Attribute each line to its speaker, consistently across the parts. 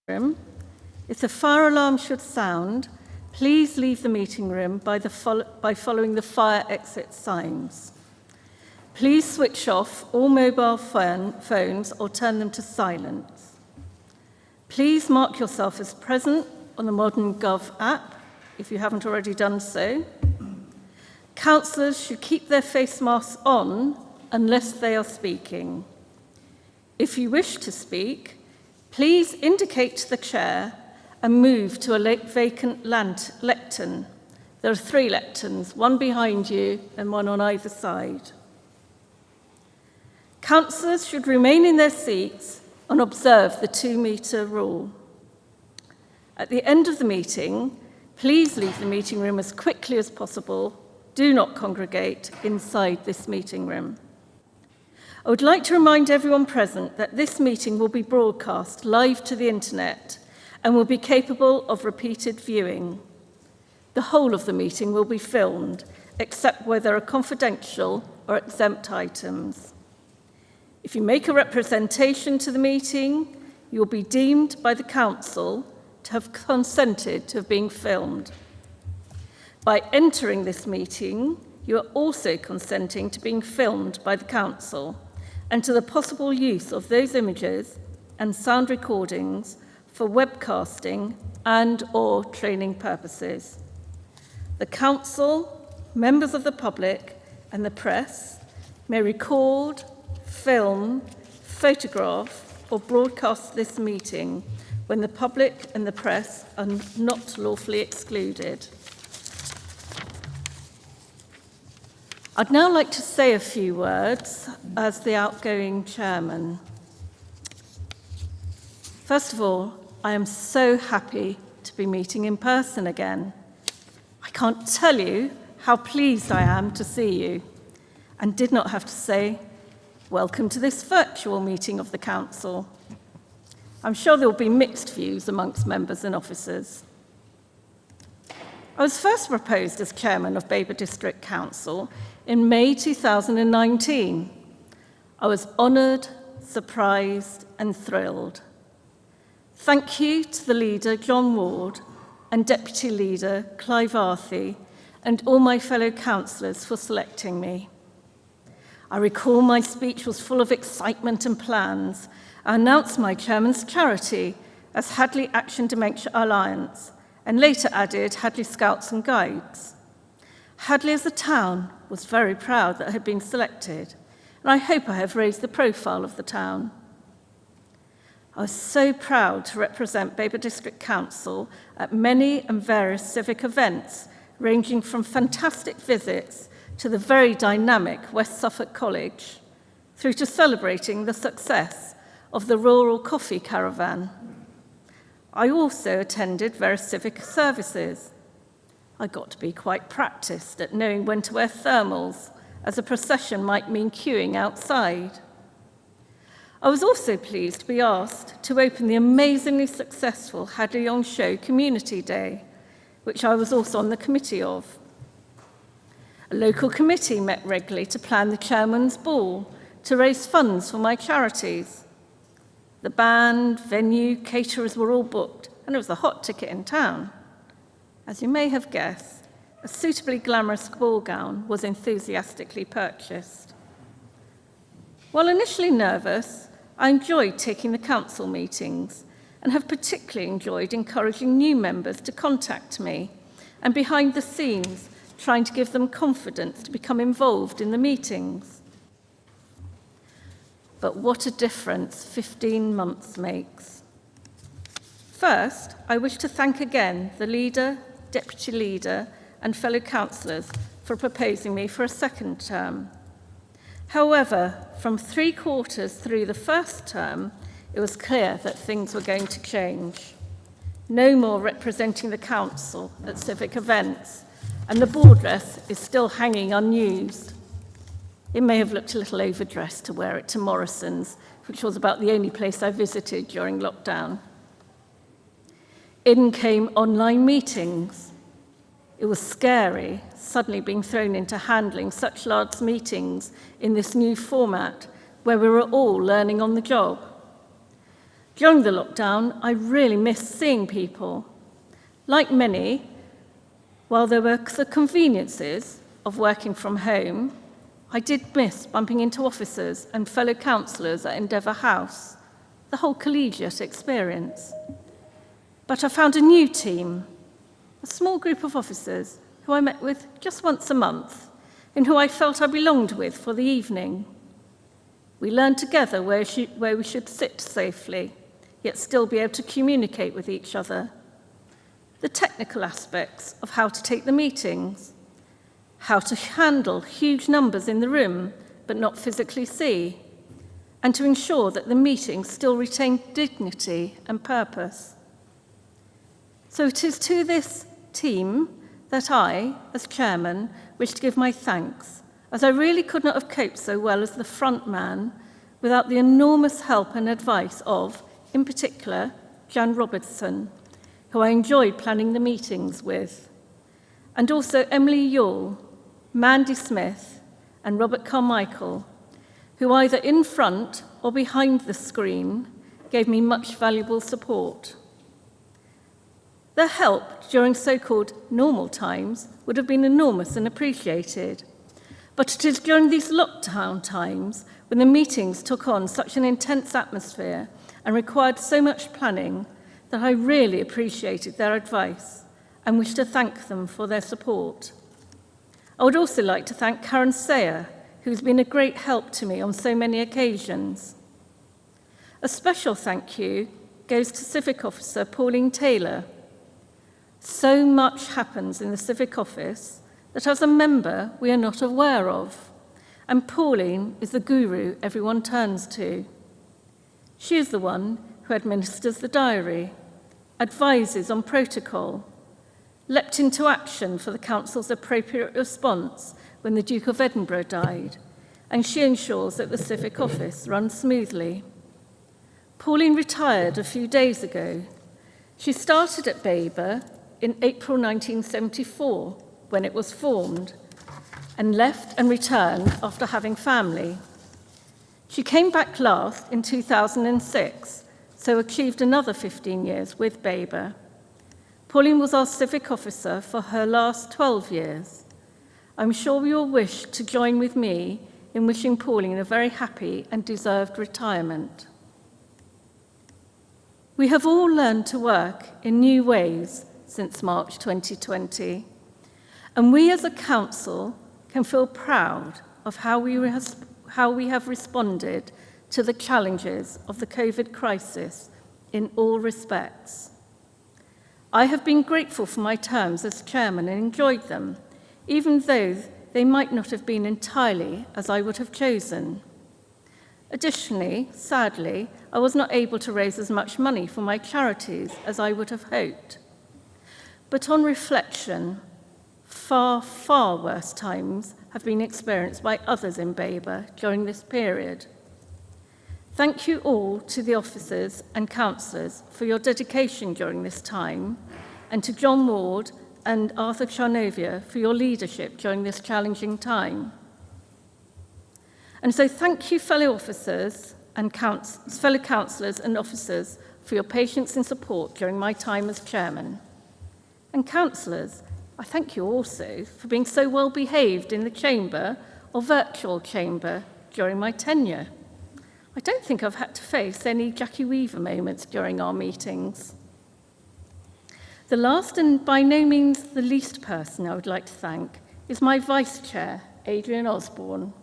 Speaker 1: room. If the fire alarm should sound, please leave the meeting room by following the fire exit signs. Please switch off all mobile phones or turn them to silence. Please mark yourself as present on the Modern Gov app if you haven't already done so. Councillors should keep their face masks on unless they are speaking. If you wish to speak, please indicate to the chair and move to a vacant lectern. There are 3 lecterns, one behind you and one on either side. Councillors should remain in their seats and observe the 2-metre rule. At the end of the meeting, please leave the meeting room as quickly as possible. Do not congregate inside this meeting room. I would like to remind everyone present that this meeting will be broadcast live to the internet and will be capable of repeated viewing. The whole of the meeting will be filmed, except where there are confidential or exempt items. If you make a representation to the meeting, you will be deemed by the council to have consented to have been filmed. By entering this meeting, you are also consenting to being filmed by the council and to the possible use of those images and sound recordings for webcasting and/or training purposes. The council, members of the public, and the press may record, film, photograph, or broadcast this meeting when the public and the press are not lawfully excluded. I'd now like to say a few words as the outgoing chairman. First of all, I am so happy to be meeting in person again. I can't tell you how pleased I am to see you, and did not have to say, welcome to this virtual meeting of the council. I'm sure there will be mixed views amongst members and officers. I was first proposed as chairman of Babergh District Council in May 2019. I was honoured, surprised and thrilled. Thank you to the leader, John Ward, and deputy leader, Clive Arthey, and all my fellow councillors for selecting me. I recall my speech was full of excitement and plans. I announced my chairman's charity as Hadley Action Dementia Alliance, and later added Hadley Scouts and Guides. Hadley as a town was very proud that I had been selected, and I hope I have raised the profile of the town. I was so proud to represent Babergh District Council at many and various civic events, ranging from fantastic visits to the very dynamic West Suffolk College, through to celebrating the success of the Rural Coffee Caravan. I also attended various civic services. I got to be quite practiced at knowing when to wear thermals, as a procession might mean queuing outside. I was also pleased to be asked to open the amazingly successful Hadley On Show Community Day, which I was also on the committee of. A local committee met regularly to plan the chairman's ball to raise funds for my charities. The band, venue, caterers were all booked, and it was a hot ticket in town. As you may have guessed, a suitably glamorous ball gown was enthusiastically purchased. While initially nervous, I enjoyed taking the council meetings and have particularly enjoyed encouraging new members to contact me and behind the scenes trying to give them confidence to become involved in the meetings. But what a difference 15 months makes. First, I wish to thank again the leader, deputy leader, and fellow councillors for proposing me for a second term. However, from 3/4 through the first term, it was clear that things were going to change. No more representing the council at civic events, and the ball dress is still hanging unused. It may have looked a little overdressed to wear it to Morrison's, which was about the only place I visited during lockdown. In came online meetings. It was scary, suddenly being thrown into handling such large meetings in this new format, where we were all learning on the job. During the lockdown, I really missed seeing people. Like many, while there were the conveniences of working from home, I did miss bumping into officers and fellow councillors at Endeavour House, the whole collegiate experience. But I found a new team, a small group of officers who I met with just once a month and who I felt I belonged with for the evening. We learned together where we should sit safely, yet still be able to communicate with each other. The technical aspects of how to take the meetings, how to handle huge numbers in the room but not physically see, and to ensure that the meetings still retain dignity and purpose. So it is to this team that I, as chairman, wish to give my thanks, as I really could not have coped so well as the front man without the enormous help and advice of, in particular, Jan Robertson, who I enjoyed planning the meetings with, and also Emily Yule, Mandy Smith, and Robert Carmichael, who either in front or behind the screen gave me much valuable support. Their help during so-called normal times would have been enormous and appreciated, but it is during these lockdown times when the meetings took on such an intense atmosphere and required so much planning that I really appreciated their advice and wish to thank them for their support. I would also like to thank Karen Sayer, who's been a great help to me on so many occasions. A special thank you goes to Civic Officer Pauline Taylor. So much happens in the Civic Office that as a member we are not aware of, and Pauline is the guru everyone turns to. She is the one who administers the diary, advises on protocol, leapt into action for the Council's appropriate response when the Duke of Edinburgh died, and she ensures that the Civic Office runs smoothly. Pauline retired a few days ago. She started at Babergh in April 1974, when it was formed, and left and returned after having family. She came back last in 2006, so achieved another 15 years with Babergh. Pauline was our civic officer for her last 12 years. I'm sure you will wish to join with me in wishing Pauline a very happy and deserved retirement. We have all learned to work in new ways since March 2020, and we as a council can feel proud of how we have responded to the challenges of the COVID crisis in all respects. I have been grateful for my terms as chairman and enjoyed them, even though they might not have been entirely as I would have chosen. Additionally, sadly, I was not able to raise as much money for my charities as I would have hoped. But on reflection, far, far worse times have been experienced by others in Babergh during this period. Thank you all to the officers and councillors for your dedication during this time, and to John Ward and Arthur Charnovia for your leadership during this challenging time. And so thank you, fellow officers and fellow councillors and officers, for your patience and support during my time as chairman. And councillors, I thank you also for being so well behaved in the chamber or virtual chamber during my tenure. I don't think I've had to face any Jackie Weaver moments during our meetings. The last and by no means the least person I would like to thank is my vice chair, Adrian Osborne.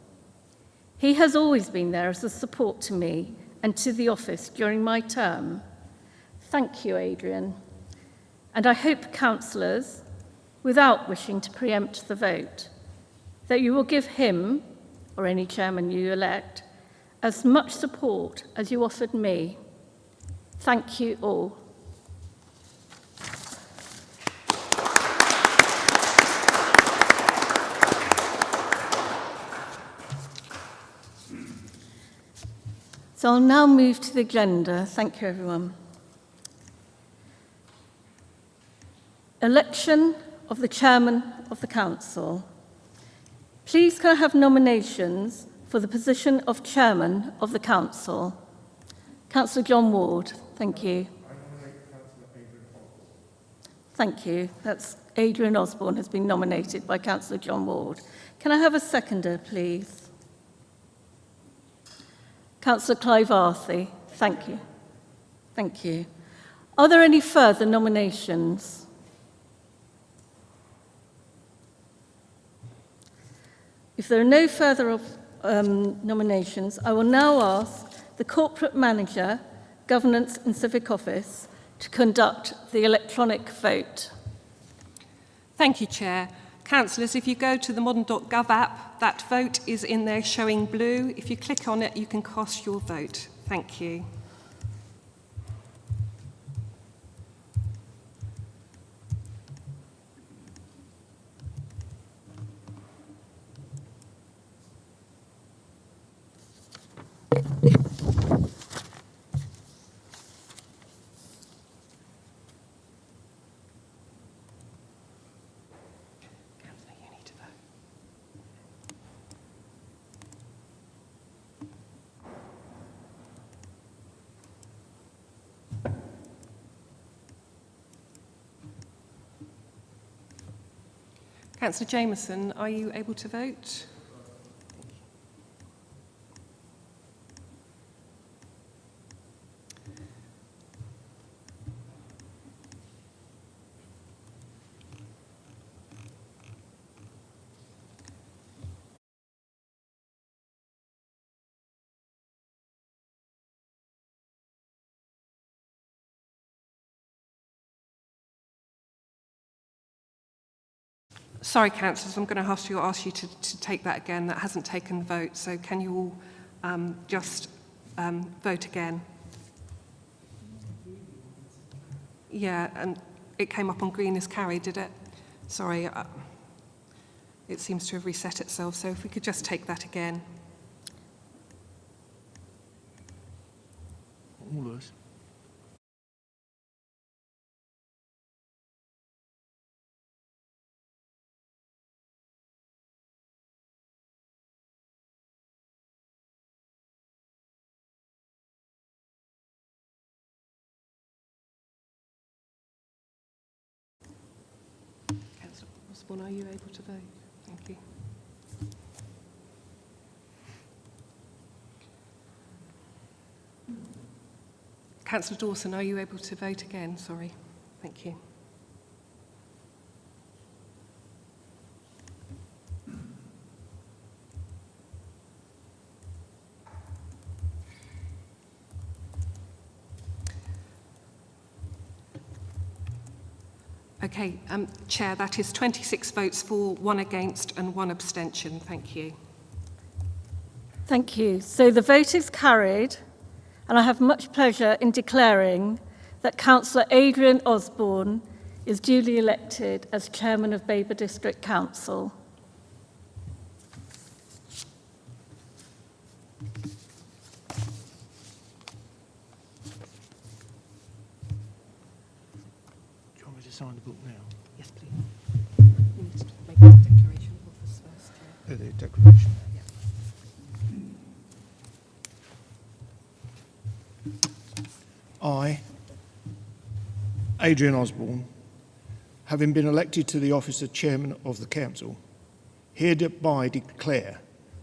Speaker 1: He has always been there as a support to me and to the office during my term. Thank you, Adrian. And I hope, councillors, without wishing to preempt the vote, that you will give him, or any chairman you elect, as much support as you offered me. Thank you all. So I'll now move to the agenda. Thank you, everyone. Election of the Chairman of the Council. Please can I have nominations for the position of Chairman of the Council? Councillor John Ward. Thank you.
Speaker 2: I nominate Councillor Adrian Osborne.
Speaker 1: Thank you. That's Adrian Osborne has been nominated by Councillor John Ward. Can I have a seconder, please? Councillor Clive Arthey. Thank you. Thank you. Are there any further nominations? If there are no further nominations, I will now ask the Corporate Manager, Governance and Civic Office to conduct the electronic vote.
Speaker 3: Thank you, Chair. Councillors, if you go to the modern.gov app, that vote is in there showing blue. If you click on it, you can cast your vote. Thank you. Councillor Jameson, are you able to vote? Sorry, councillors, I'm going to have to ask you to take that again. That hasn't taken the vote, so can you all just vote again? Yeah, and it came up on green as carried, did it? Sorry, it seems to have reset itself, so if we could just take that again.
Speaker 2: All of us.
Speaker 3: Councillor Osborne, are you able to vote? Thank you. Councillor Dawson, are you able to vote again? Sorry. Thank you. Okay, Chair, that is 26 votes for, 1 against and 1 abstention. Thank you.
Speaker 1: Thank you. So the vote is carried, and I have much pleasure in declaring that Councillor Adrian Osborne is duly elected as Chairman of Babergh District Council.
Speaker 2: Do you want me to sign the book now?
Speaker 3: Yes, please. You need to make a declaration of office first.
Speaker 2: The declaration. I, Adrian Osborne, having been elected to the office of Chairman of the Council, hereby declare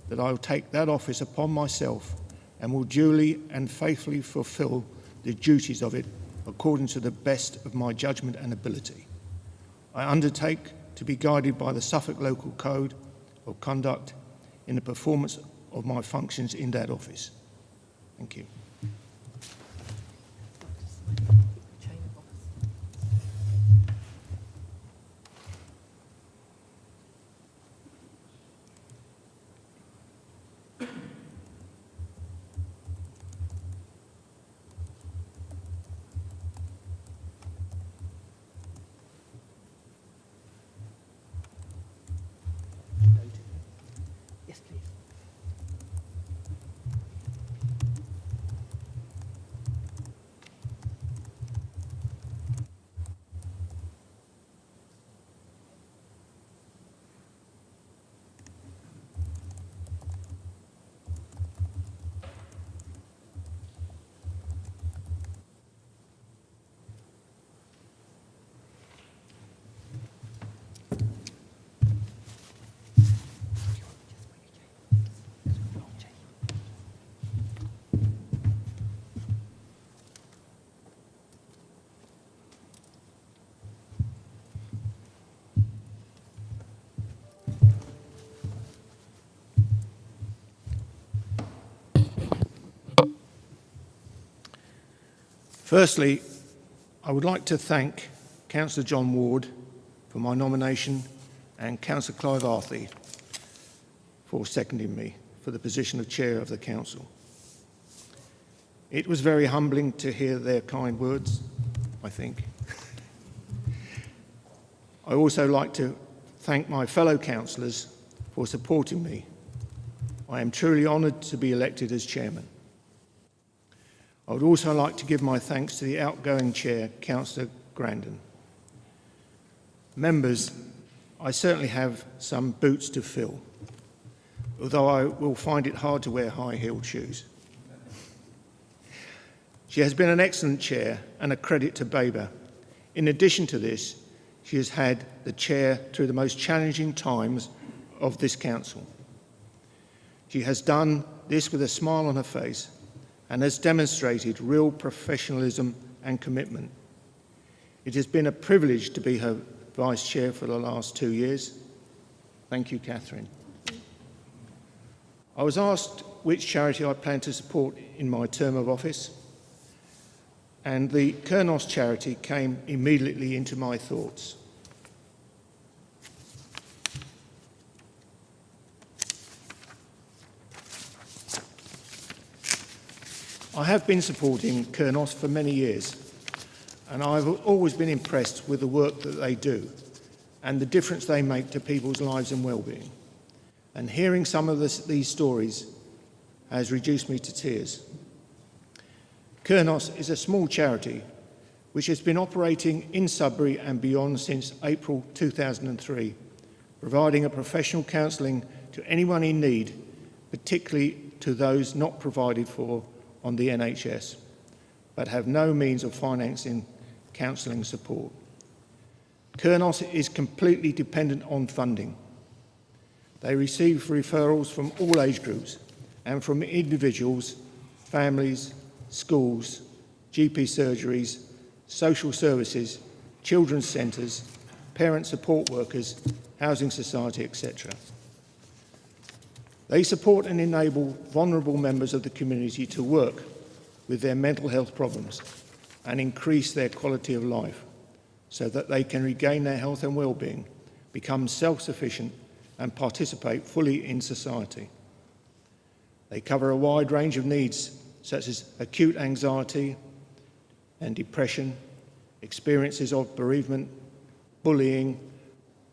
Speaker 2: that I will take that office upon myself and will duly and faithfully fulfil the duties of it according to the best of my judgment and ability. I undertake to be guided by the Suffolk Local Code of Conduct in the performance of my functions in that office. Thank you.
Speaker 3: Yes, please.
Speaker 2: Firstly, I would like to thank Councillor John Ward for my nomination and Councillor Clive Arthey for seconding me for the position of Chair of the Council. It was very humbling to hear their kind words, I think. I also like to thank my fellow councillors for supporting me. I am truly honoured to be elected as Chairman. I would also like to give my thanks to the outgoing Chair, Councillor Grandon. Members, I certainly have some boots to fill, although I will find it hard to wear high-heeled shoes. She has been an excellent Chair and a credit to Babergh. In addition to this, she has had the Chair through the most challenging times of this Council. She has done this with a smile on her face and has demonstrated real professionalism and commitment. It has been a privilege to be her Vice Chair for the last 2 years. Thank you, Catherine. I was asked which charity I plan to support in my term of office, and the Kurnos charity came immediately into my thoughts. I have been supporting Kurnos for many years, and I've always been impressed with the work that they do and the difference they make to people's lives and well-being. And hearing some of these stories has reduced me to tears. Kurnos is a small charity which has been operating in Sudbury and beyond since April 2003, providing a professional counselling to anyone in need, particularly to those not provided for on the NHS, but have no means of financing counselling support. Kurnos is completely dependent on funding. They receive referrals from all age groups and from individuals, families, schools, GP surgeries, social services, children's centres, parent support workers, housing society, etc. They support and enable vulnerable members of the community to work with their mental health problems and increase their quality of life so that they can regain their health and well-being, become self-sufficient and participate fully in society. They cover a wide range of needs such as acute anxiety and depression, experiences of bereavement, bullying,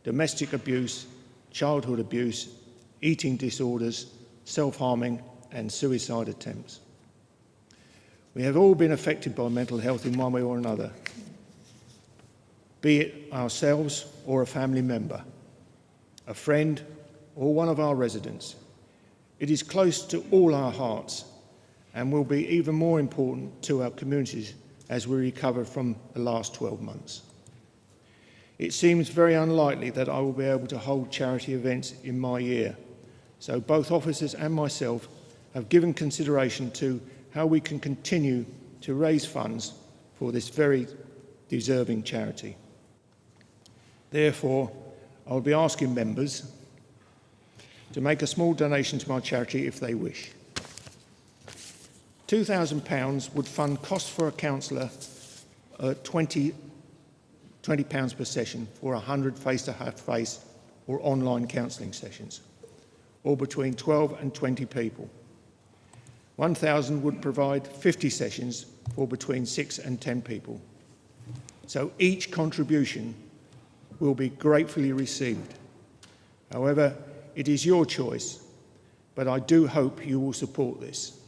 Speaker 2: domestic abuse, childhood abuse, eating disorders, self-harming and suicide attempts. We have all been affected by mental health in one way or another, be it ourselves or a family member, a friend or one of our residents. It is close to all our hearts and will be even more important to our communities as we recover from the last 12 months. It seems very unlikely that I will be able to hold charity events in my year, so both officers and myself have given consideration to how we can continue to raise funds for this very deserving charity. Therefore, I will be asking members to make a small donation to my charity if they wish. £2,000 would fund costs for a counsellor at £20 per session for 100 face-to-face or online counselling sessions, or between 12 and 20 people. £1,000 would provide 50 sessions for between 6 and 10 people. So each contribution will be gratefully received. However, it is your choice, but I do hope you will support this.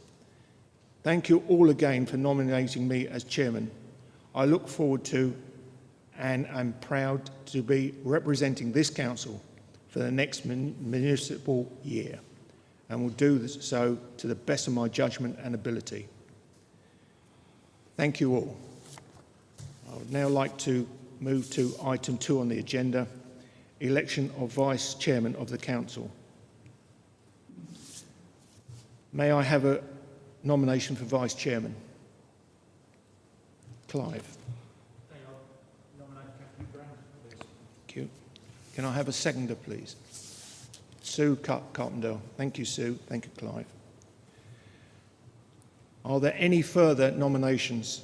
Speaker 2: Thank you all again for nominating me as Chairman. I look forward to and I'm proud to be representing this Council for the next municipal year, and will do so to the best of my judgment and ability. Thank you all. I would now like to move to item 2 on the agenda, election of Vice Chairman of the Council. May I have a nomination for Vice Chairman? Clive. Thank you. Can I have a seconder, please? Sue Carpendale. Thank you, Sue. Thank you, Clive. Are there any further nominations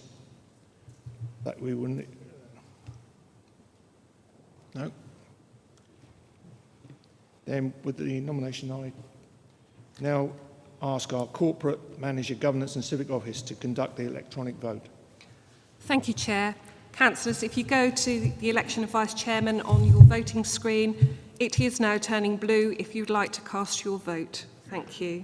Speaker 2: that we will... No? Then with the nomination, I now ask our Corporate Manager, Governance and Civic Office to conduct the electronic vote.
Speaker 3: Thank you, Chair. Councillors, if you go to the election of Vice Chairman on your voting screen, it is now turning blue if you'd like to cast your vote. Thank you.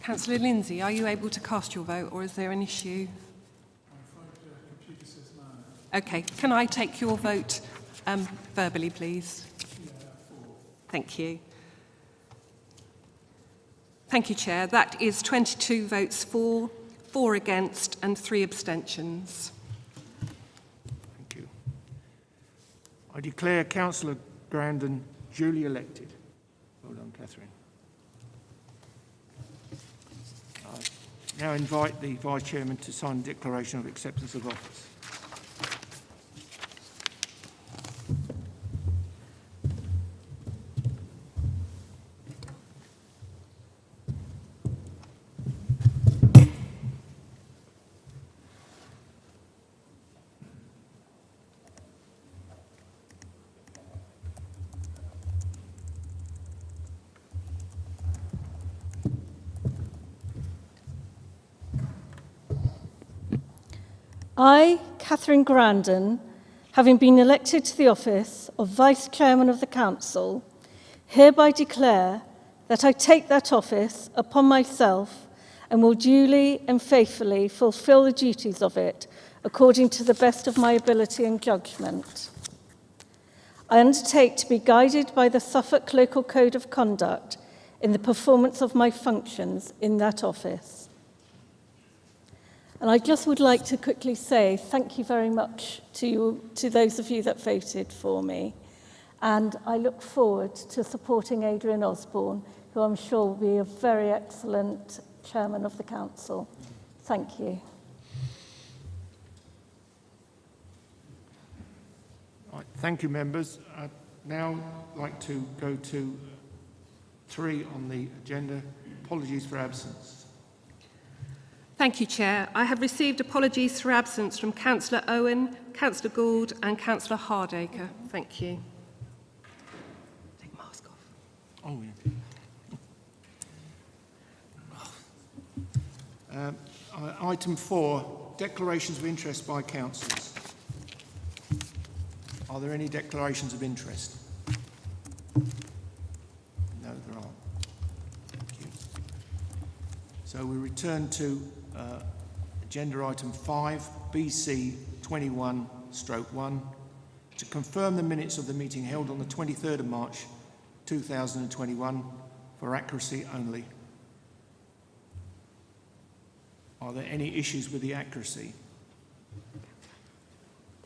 Speaker 3: Councillor Lindsay, are you able to cast your vote, or is there an issue?
Speaker 4: I'm afraid the computer says no.
Speaker 3: Okay, can I take your vote verbally, please? Thank you. Thank you, Chair. That is 22 votes for, 4 against and 3 abstentions.
Speaker 2: Thank you. I declare Councillor Grandin duly elected. Well done, Catherine. I now invite the Vice Chairman to sign the Declaration of Acceptance of Office.
Speaker 1: I, Catherine Grandin, having been elected to the office of Vice Chairman of the Council, hereby declare that I take that office upon myself and will duly and faithfully fulfil the duties of it according to the best of my ability and judgment. I undertake to be guided by the Suffolk Local Code of Conduct in the performance of my functions in that office. And I just would like to quickly say thank you very much to those of you that voted for me. And I look forward to supporting Adrian Osborne, who I'm sure will be a very excellent chairman of the council. Thank you.
Speaker 2: Right, thank you, members. I'd now like to go to 3 on the agenda. Apologies for absence.
Speaker 3: Thank you, Chair. I have received apologies for absence from Councillor Owen, Councillor Gould and Councillor Hardacre. Thank you. Take mask off.
Speaker 2: Oh, yeah. Item 4, declarations of interest by councillors. Are there any declarations of interest? No, there aren't. Thank you. So we return to agenda item 5, BC 21/1, to confirm the minutes of the meeting held on the 23rd of March 2021 for accuracy only. Are there any issues with the accuracy?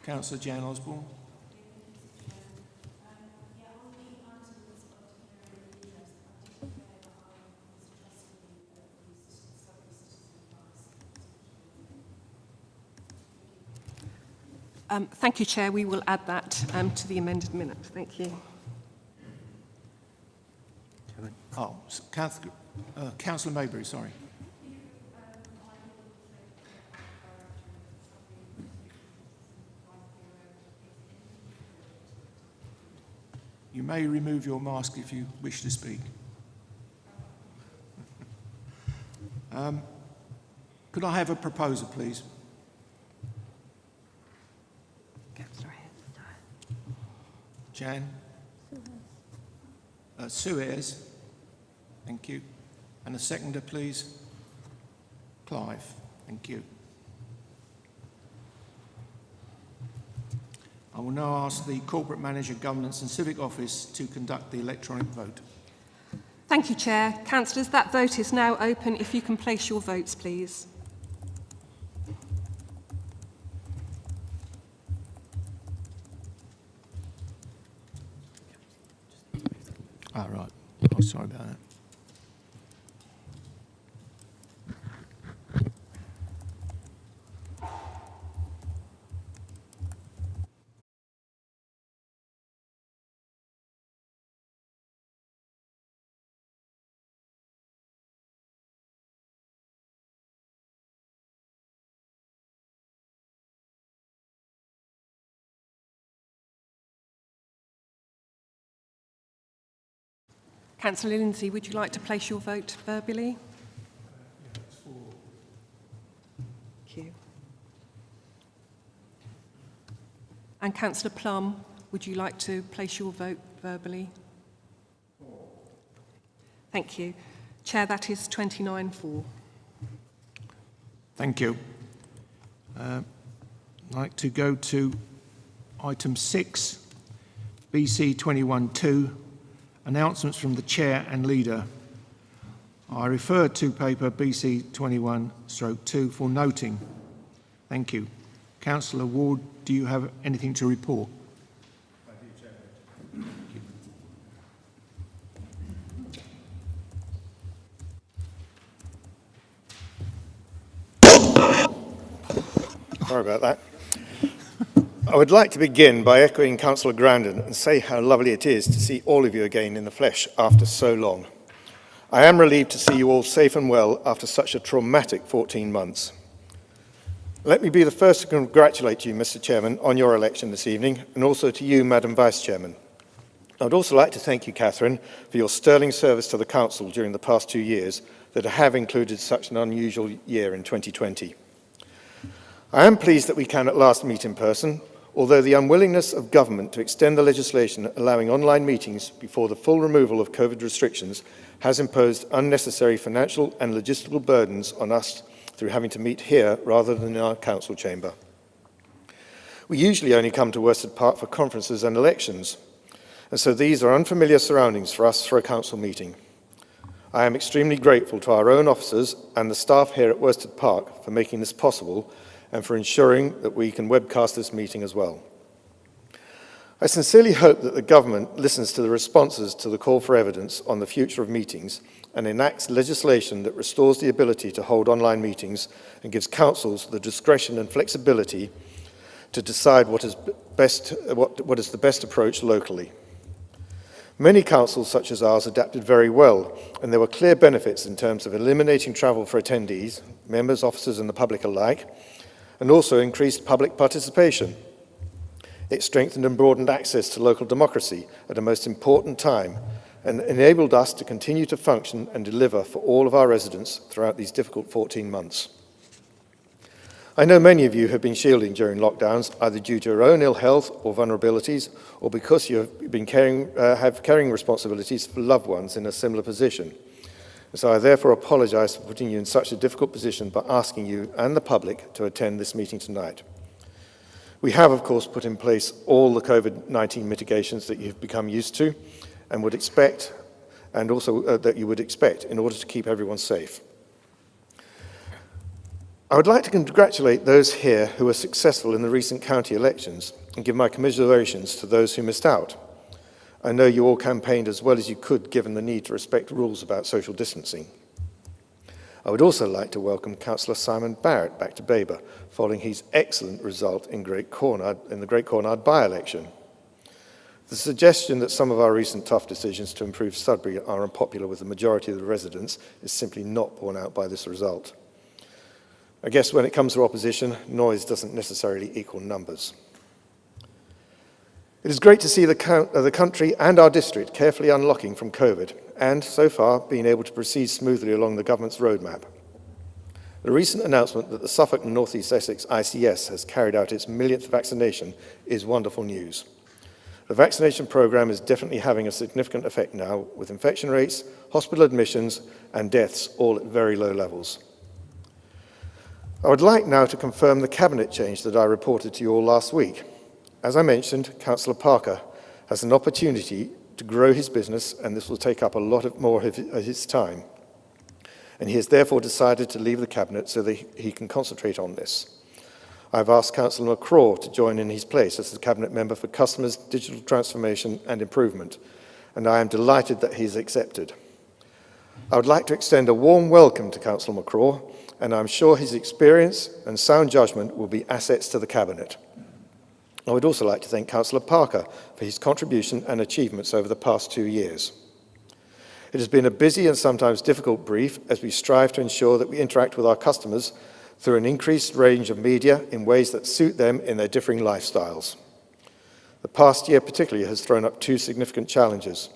Speaker 2: Councillor Jan Osborne.
Speaker 3: Thank you, Chair. We will add that to the amended minute. Thank you.
Speaker 2: Oh, Councillor Maybury, sorry. You may remove your mask if you wish to speak. Could I have a proposal, please? Jan? Suez. Thank you. And a seconder, please. Clive. Thank you. I will now ask the Corporate Manager, Governance and Civic Office to conduct the electronic vote.
Speaker 3: Thank you, Chair. Councillors, that vote is now open. If you can place your votes, please.
Speaker 2: Ah, right. Oh, sorry about that.
Speaker 3: Councillor Lindsay, would you like to place your vote verbally?
Speaker 4: Yeah, it's for.
Speaker 3: Thank you. And Councillor Plum, would you like to place your vote verbally? Thank you. Chair, that is 29-4.
Speaker 2: Thank you. I'd like to go to item 6, BC 21-2, announcements from the Chair and Leader. I refer to paper BC 21/2 for noting. Thank you. Councillor Ward, do you have anything to report?
Speaker 4: I do, Chairman.
Speaker 5: Sorry about that. I would like to begin by echoing Councillor Grandin and say how lovely it is to see all of you again in the flesh after so long. I am relieved to see you all safe and well after such a traumatic 14 months. Let me be the first to congratulate you, Mr. Chairman, on your election this evening, and also to you, Madam Vice Chairman. I would also like to thank you, Catherine, for your sterling service to the Council during the past 2 years that have included such an unusual year in 2020. I am pleased that we can at last meet in person, although the unwillingness of government to extend the legislation allowing online meetings before the full removal of COVID restrictions has imposed unnecessary financial and logistical burdens on us through having to meet here rather than in our council chamber. We usually only come to Worsted Park for conferences and elections, and so these are unfamiliar surroundings for us for a council meeting. I am extremely grateful to our own officers and the staff here at Worsted Park for making this possible and for ensuring that we can webcast this meeting as well. I sincerely hope that the government listens to the responses to the call for evidence on the future of meetings and enacts legislation that restores the ability to hold online meetings and gives councils the discretion and flexibility to decide what is the best approach locally. Many councils such as ours adapted very well, and there were clear benefits in terms of eliminating travel for attendees, members, officers and the public alike, and also increased public participation. It strengthened and broadened access to local democracy at a most important time and enabled us to continue to function and deliver for all of our residents throughout these difficult 14 months. I know many of you have been shielding during lockdowns, either due to your own ill health or vulnerabilities, or because you have been carrying responsibilities for loved ones in a similar position. So I therefore apologise for putting you in such a difficult position by asking you and the public to attend this meeting tonight. We have, of course, put in place all the COVID-19 mitigations that you've become used to and would expect, and also that you would expect in order to keep everyone safe. I would like to congratulate those here who were successful in the recent county elections and give my commiserations to those who missed out. I know you all campaigned as well as you could given the need to respect rules about social distancing. I would also like to welcome Councillor Simon Barrett back to Babergh following his excellent result in the Great Cornard by-election. The suggestion that some of our recent tough decisions to improve Sudbury are unpopular with the majority of the residents is simply not borne out by this result. I guess when it comes to opposition, noise doesn't necessarily equal numbers. It is great to see the country and our district carefully unlocking from COVID and, so far, being able to proceed smoothly along the government's roadmap. The recent announcement that the Suffolk and North East Essex ICS has carried out its millionth vaccination is wonderful news. The vaccination programme is definitely having a significant effect now, with infection rates, hospital admissions and deaths all at very low levels. I would like now to confirm the cabinet change that I reported to you all last week. As I mentioned, Councillor Parker has an opportunity to grow his business, and this will take up a lot more of his time. And he has therefore decided to leave the Cabinet so that he can concentrate on this. I've asked Councillor McCraw to join in his place as the Cabinet Member for Customers, Digital Transformation and Improvement, and I am delighted that he's accepted. I would like to extend a warm welcome to Councillor McCraw, and I'm sure his experience and sound judgment will be assets to the Cabinet. I would also like to thank Councillor Parker for his contribution and achievements over the past 2 years. It has been a busy and sometimes difficult brief as we strive to ensure that we interact with our customers through an increased range of media in ways that suit them in their differing lifestyles. The past year particularly has thrown up 2 significant challenges,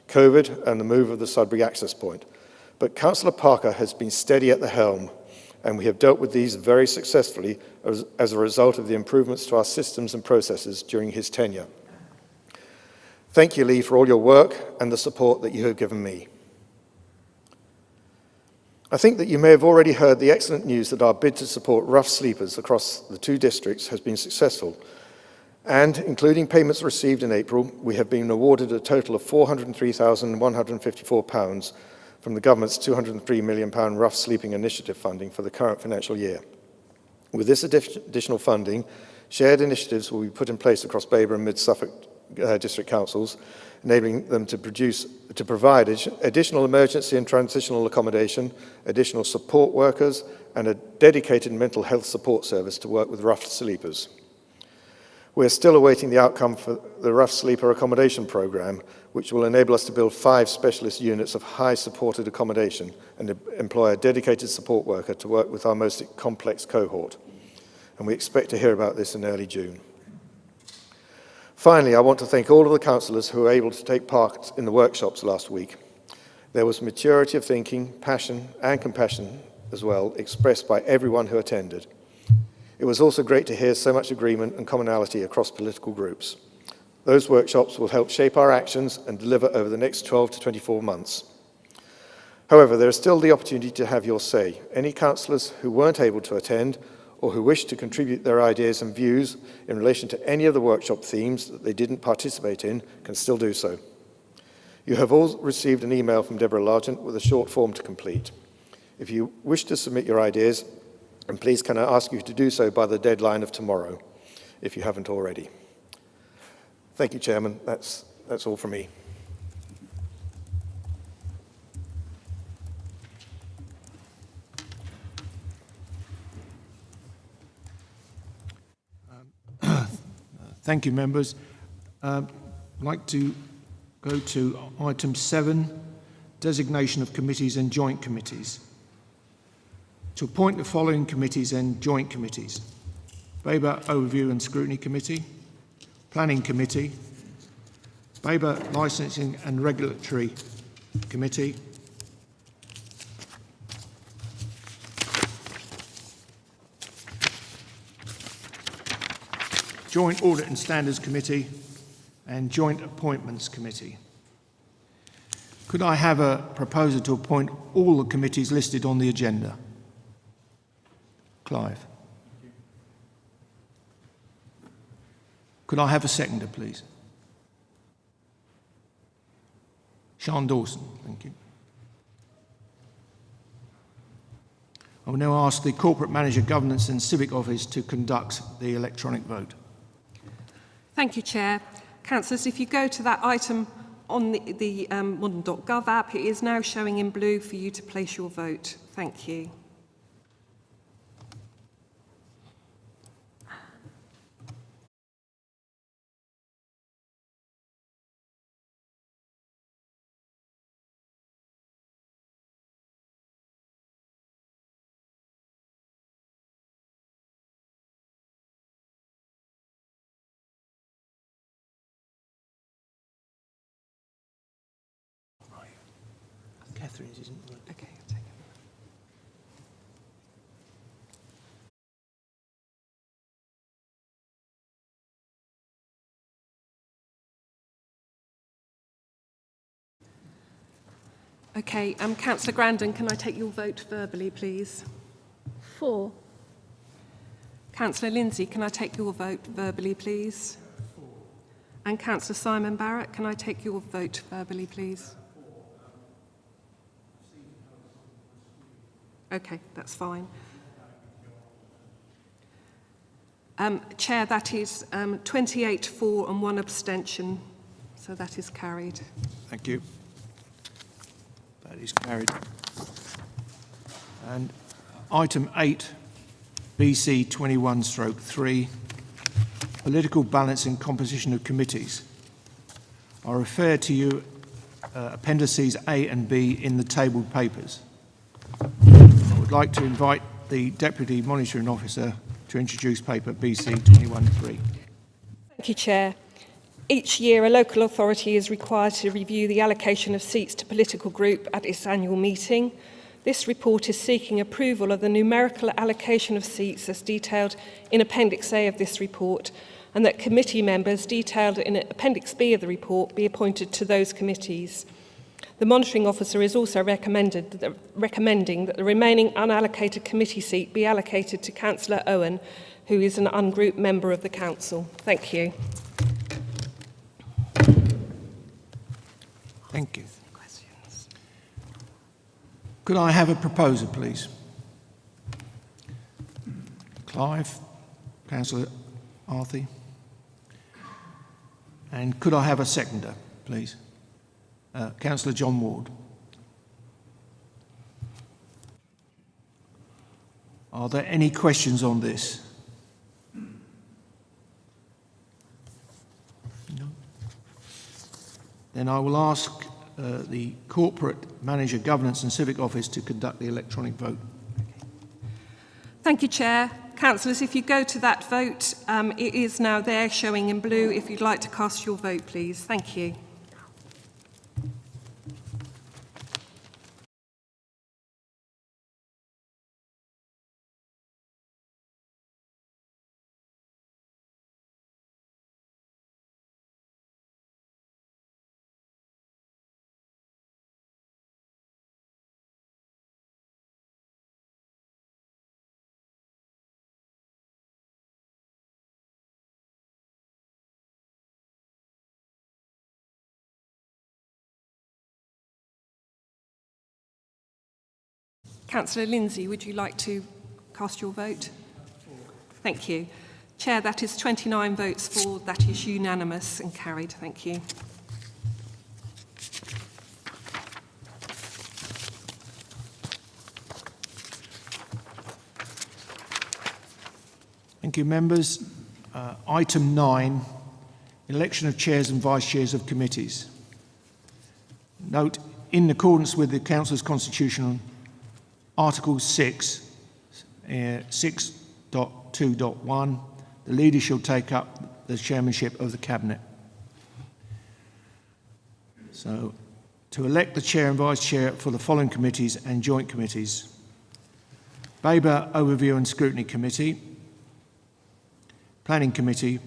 Speaker 5: COVID and the move of the Sudbury access point. But Councillor Parker has been steady at the helm, and we have dealt with these very successfully as a result of the improvements to our systems and processes during his tenure. Thank you, Lee, for all your work and the support that you have given me. I think that you may have already heard the excellent news that our bid to support rough sleepers across the 2 districts has been successful, and including payments received in April, we have been awarded a total of £403,154 from the Government's £203 million Rough Sleeping Initiative funding for the current financial year. With this additional funding, shared initiatives will be put in place across Babergh and Mid-Suffolk district councils, enabling them to provide additional emergency and transitional accommodation, additional support workers, and a dedicated mental health support service to work with rough sleepers. We're still awaiting the outcome for the Rough Sleeper Accommodation Programme, which will enable us to build 5 specialist units of high supported accommodation and employ a dedicated support worker to work with our most complex cohort. And we expect to hear about this in early June. Finally, I want to thank all of the councillors who were able to take part in the workshops last week. There was maturity of thinking, passion and compassion as well expressed by everyone who attended. It was also great to hear so much agreement and commonality across political groups. Those workshops will help shape our actions and deliver over the next 12 to 24 months. However, there is still the opportunity to have your say. Any councillors who weren't able to attend or who wish to contribute their ideas and views in relation to any of the workshop themes that they didn't participate in can still do so. You have all received an email from Deborah Largent with a short form to complete. If you wish to submit your ideas, and please can I ask you to do so by the deadline of tomorrow, if you haven't already. Thank you, Chairman. That's all from me.
Speaker 2: Thank you, members. I'd like to go to item 7, designation of committees and joint committees. To appoint the following committees and joint committees: Babergh Overview and Scrutiny Committee, Planning Committee, Babergh Licensing and Regulatory Committee, Joint Audit and Standards Committee, and Joint Appointments Committee. Could I have a proposer to appoint all the committees listed on the agenda? Clive. Could I have a seconder, please? Sean Dawson, thank you. I will now ask the Corporate Manager Governance and Civic Office to conduct the electronic vote.
Speaker 3: Thank you, Chair. Councillors, if you go to that item on the modern.gov app, it is now showing in blue for you to place your vote. Thank you.
Speaker 2: Catherine's isn't right.
Speaker 3: Okay, I'll take it. Okay, Councillor Grandin, can I take your vote verbally, please?
Speaker 1: 4.
Speaker 3: Councillor Lindsay, can I take your vote verbally, please?
Speaker 4: 4.
Speaker 3: and Councillor Simon Barrett. Can I take your vote verbally, please? Okay, that's fine. Chair, that is 28 for and 1 abstention, so that is carried.
Speaker 2: Thank you. That is carried. And item 8, BC 21/3, political balance and composition of committees. I refer to you appendices A and B in the tabled papers. I would like to invite the Deputy Monitoring Officer to introduce paper BC 21/3.
Speaker 3: Thank you, Chair. Each year, a local authority is required to review the allocation of seats to political group at its annual meeting. This report is seeking approval of the numerical allocation of seats as detailed in Appendix A of this report, and that committee members detailed in Appendix B of the report be appointed to those committees. The monitoring officer is also recommending that the remaining unallocated committee seat be allocated to Councillor Owen, who is an ungrouped member of the council. Thank you.
Speaker 2: Thank you. Could I have a proposer, please? Clive, Councillor Arthey. And could I have a seconder, please? Councillor John Ward. Are there any questions on this? No. Then I will ask the Corporate Manager Governance and Civic Office to conduct the electronic vote.
Speaker 3: Thank you, Chair. Councillors, if you go to that vote, it is now there showing in blue. If you'd like to cast your vote, please. Thank you. Councillor Lindsay, would you like to cast your vote? Thank you. Chair, that is 29 votes for. That is unanimous and carried. Thank you.
Speaker 2: Thank you, members. Item 9, election of chairs and vice chairs of committees. Note, in accordance with the Council's Constitution, Article 6, 6.2.1, the leader shall take up the chairmanship of the Cabinet. So, to elect the chair and vice chair for the following committees and joint committees: Babergh Overview and Scrutiny Committee, Planning Committee,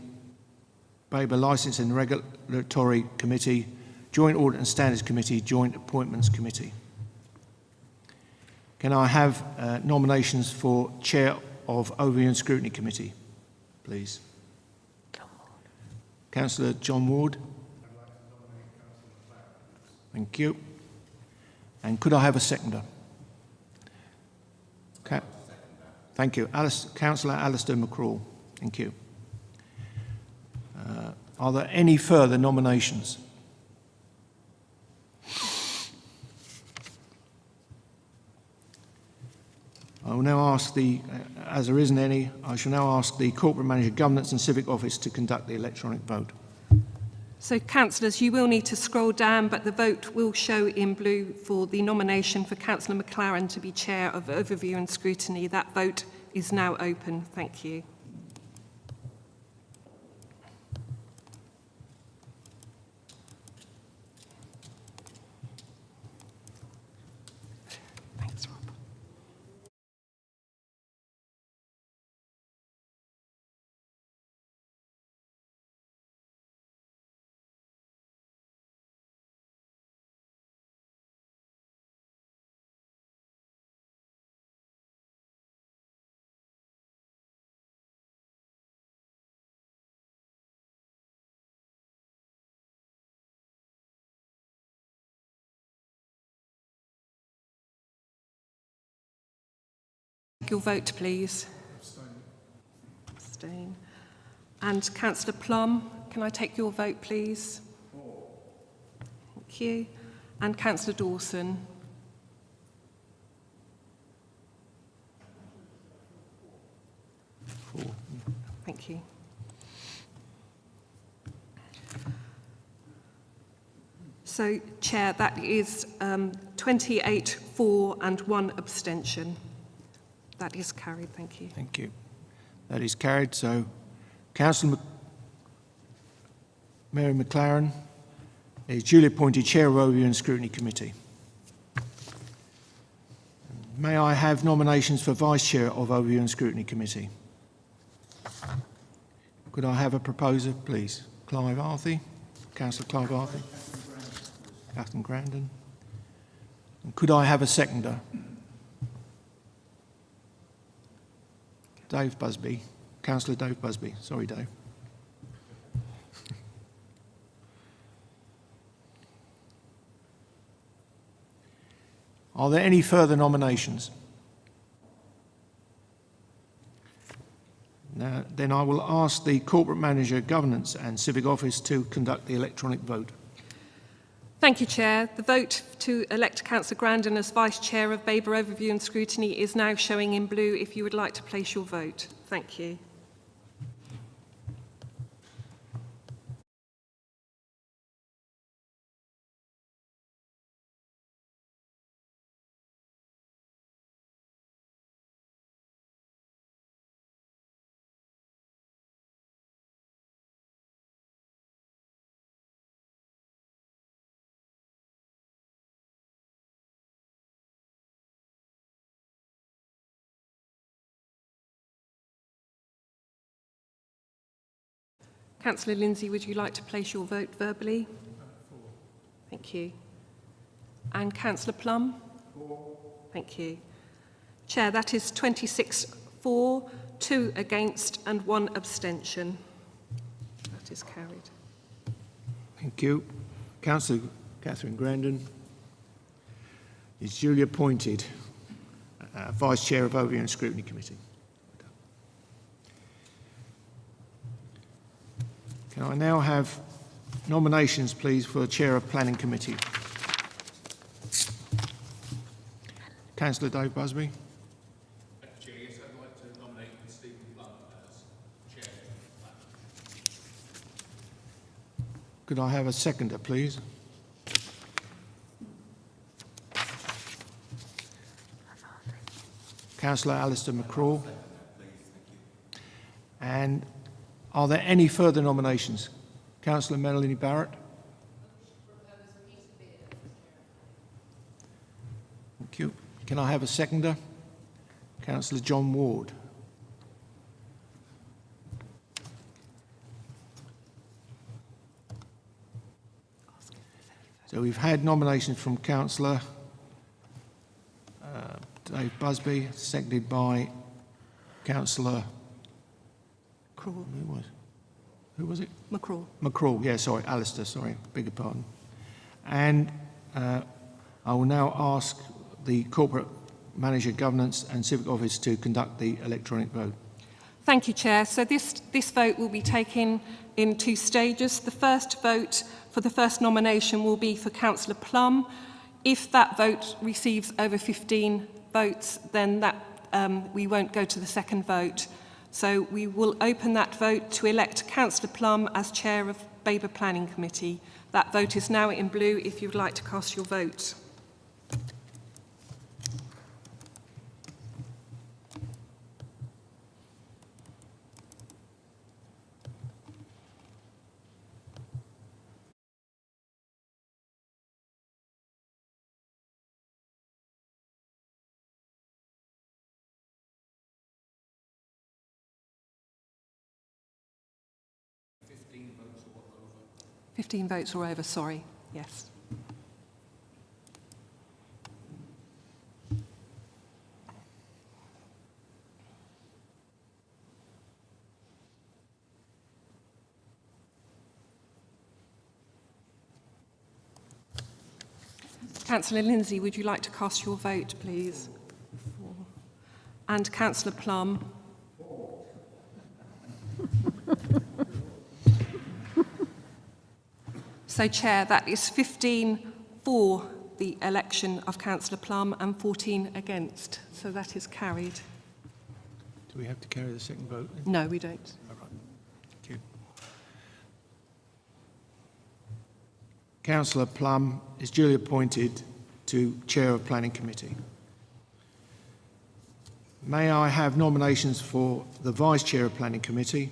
Speaker 2: Babergh Licence and Regulatory Committee, Joint Audit and Standards Committee, Joint Appointments Committee. Can I have nominations for Chair of Overview and Scrutiny Committee, please? Councillor John Ward. Thank you. And could I have a seconder? Thank you. Councillor Alistair McCraw. Thank you. Are there any further nominations? I will now ask as there isn't any, I shall now ask the Corporate Manager Governance and Civic Office to conduct the electronic vote.
Speaker 3: So, councillors, you will need to scroll down, but the vote will show in blue for the nomination for Councillor McLaren to be Chair of Overview and Scrutiny. That vote is now open. Thank you. take your vote, please? Abstain. And Councillor Plum, can I take your vote, please? Thank you. And Councillor Dawson. Thank you. So, Chair, that is 28 for and 1 abstention. That is carried. Thank you.
Speaker 2: Thank you. That is carried. So, Councillor Mary McLaren is duly appointed Chair of Overview and Scrutiny Committee. May I have nominations for Vice Chair of Overview and Scrutiny Committee? Could I have a proposer, please? Clive Arthey. Councillor Clive Arthey. Catherine Grandin. And could I have a seconder? Dave Busby. Councillor Dave Busby. Sorry, Dave. Are there any further nominations? Now, then I will ask the Corporate Manager, Governance and Civic Office to conduct the electronic vote.
Speaker 3: Thank you, Chair. The vote to elect Councillor Grandin as Vice Chair of Babergh Overview and Scrutiny is now showing in blue if you would like to place your vote. Thank you. Councillor Lindsay, would you like to place your vote verbally? Thank you. And Councillor Plum? Thank you. Chair, that is 26 for, 2 against and 1 abstention. That is carried.
Speaker 2: Thank you. Councillor Catherine Grandin is duly appointed Vice Chair of Overview and Scrutiny Committee. Can I now have nominations, please, for Chair of Planning Committee? Councillor Dave Busby.
Speaker 4: Chair, yes, I'd like to nominate Stephen Plum as Chair.
Speaker 2: Could I have a seconder, please? Councillor Alistair McCraw. And are there any further nominations? Councillor Melanie Barrett. Thank you. Can I have a seconder? Councillor John Ward. So we've had nominations from Councillor Dave Busby, seconded by Councillor
Speaker 3: McCraw.
Speaker 2: Who was it?
Speaker 3: McCraw.
Speaker 2: McCraw, yeah, sorry, Alistair, sorry, beg your pardon. And I will now ask the Corporate Manager, Governance and Civic Office to conduct the electronic vote.
Speaker 3: Thank you, Chair. So this vote will be taken in 2 stages. The first vote for the first nomination will be for Councillor Plum. If that vote receives over 15 votes, then that we won't go to the second vote. So we will open that vote to elect Councillor Plum as Chair of Babergh Planning Committee. That vote is now in blue if you would like to cast your vote.
Speaker 4: Votes or over.
Speaker 3: 15 votes or over, sorry. Yes. Councillor Lindsay, would you like to cast your vote, please? and Councillor Plum. So, Chair, that is 15 for the election of Councillor Plum and 14 against. So that is carried.
Speaker 2: Do we have to carry the second vote?
Speaker 3: No, we don't.
Speaker 2: All right. Thank you. Councillor Plum is duly appointed to Chair of Planning Committee. May I have nominations for the Vice Chair of Planning Committee?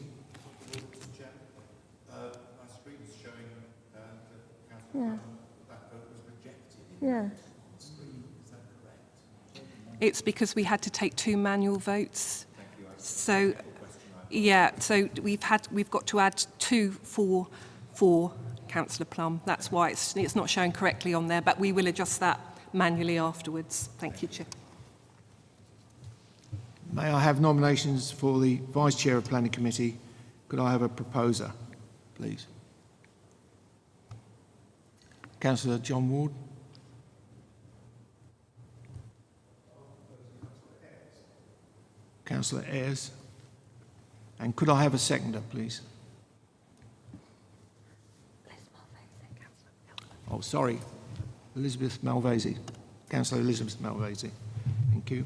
Speaker 4: My screen's showing that
Speaker 1: Yeah.
Speaker 4: that vote was rejected.
Speaker 1: Yeah.
Speaker 3: It's because we had to take 2 manual votes. So, yeah, so we've got to add 2 for Councillor Plum. That's why it's not showing correctly on there, but we will adjust that manually afterwards. Thank you, Chair.
Speaker 2: May I have nominations for the Vice Chair of Planning Committee? Could I have a proposer, please? Councillor John Ward. Councillor Ayres. And could I have a seconder, please? Oh, sorry. Elizabeth Malvesi. Councillor Elizabeth Malvesi. Thank you.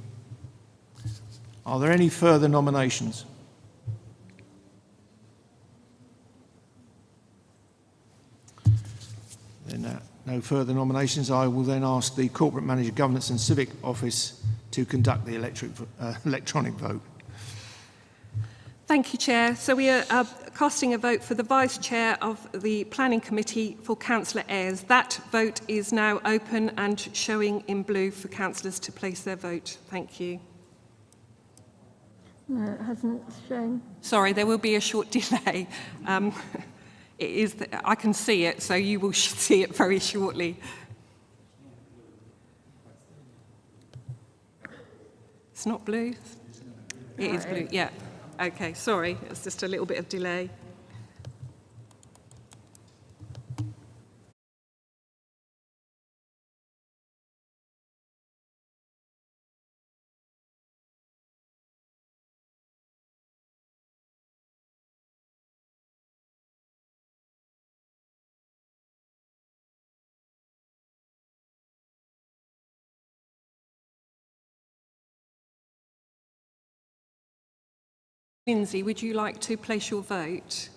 Speaker 2: Are there any further nominations? Then no further nominations. I will then ask the Corporate Manager, Governance and Civic Office to conduct the electronic vote.
Speaker 3: Thank you, Chair. So we are casting a vote for the Vice Chair of the Planning Committee for Councillor Ayres. That vote is now open and showing in blue for councillors to place their vote. Thank you.
Speaker 1: No, it hasn't shown.
Speaker 3: Sorry, there will be a short delay. I can see it, so you will see it very shortly. It's not blue? It is blue, yeah. Okay, sorry, it's just a little bit of delay. Lindsay, would you like to place your vote?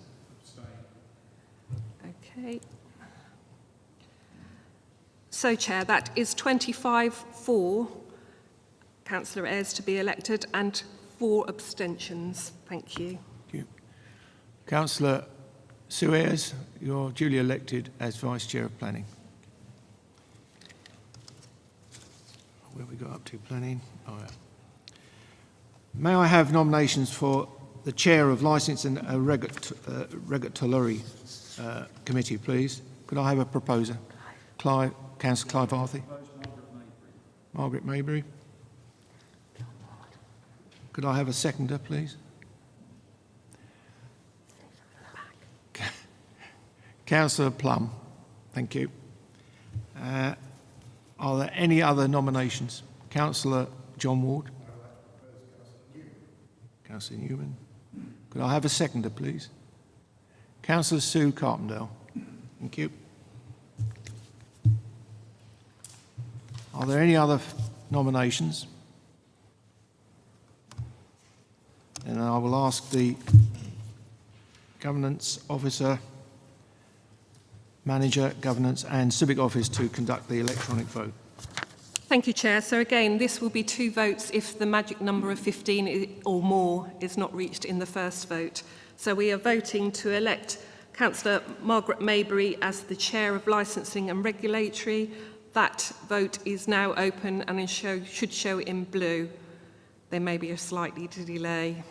Speaker 3: Okay. So, Chair, that is 25 for Councillor Ayres to be elected and 4 abstentions. Thank you.
Speaker 2: Thank you. Councillor Sue Ayres, you're duly elected as Vice Chair of Planning. Where have we got up to? Planning? Oh, yeah. May I have nominations for the Chair of Licence and Regulatory Committee, please? Could I have a proposer? Councillor Clive Arthey. Margaret Maybury. Could I have a seconder, please? Councillor Plum. Thank you. Are there any other nominations? Councillor John Ward. Councillor Newman. Could I have a seconder, please? Councillor Sue Carpendale. Thank you. Are there any other nominations? And I will ask the Governance Officer, Manager, Governance and Civic Office to conduct the electronic vote.
Speaker 3: Thank you, Chair. So again, this will be 2 votes if the magic number of 15 or more is not reached in the first vote. So we are voting to elect Councillor Margaret Maybury as the Chair of Licensing and Regulatory. That vote is now open and should show in blue. There may be a slightly delay.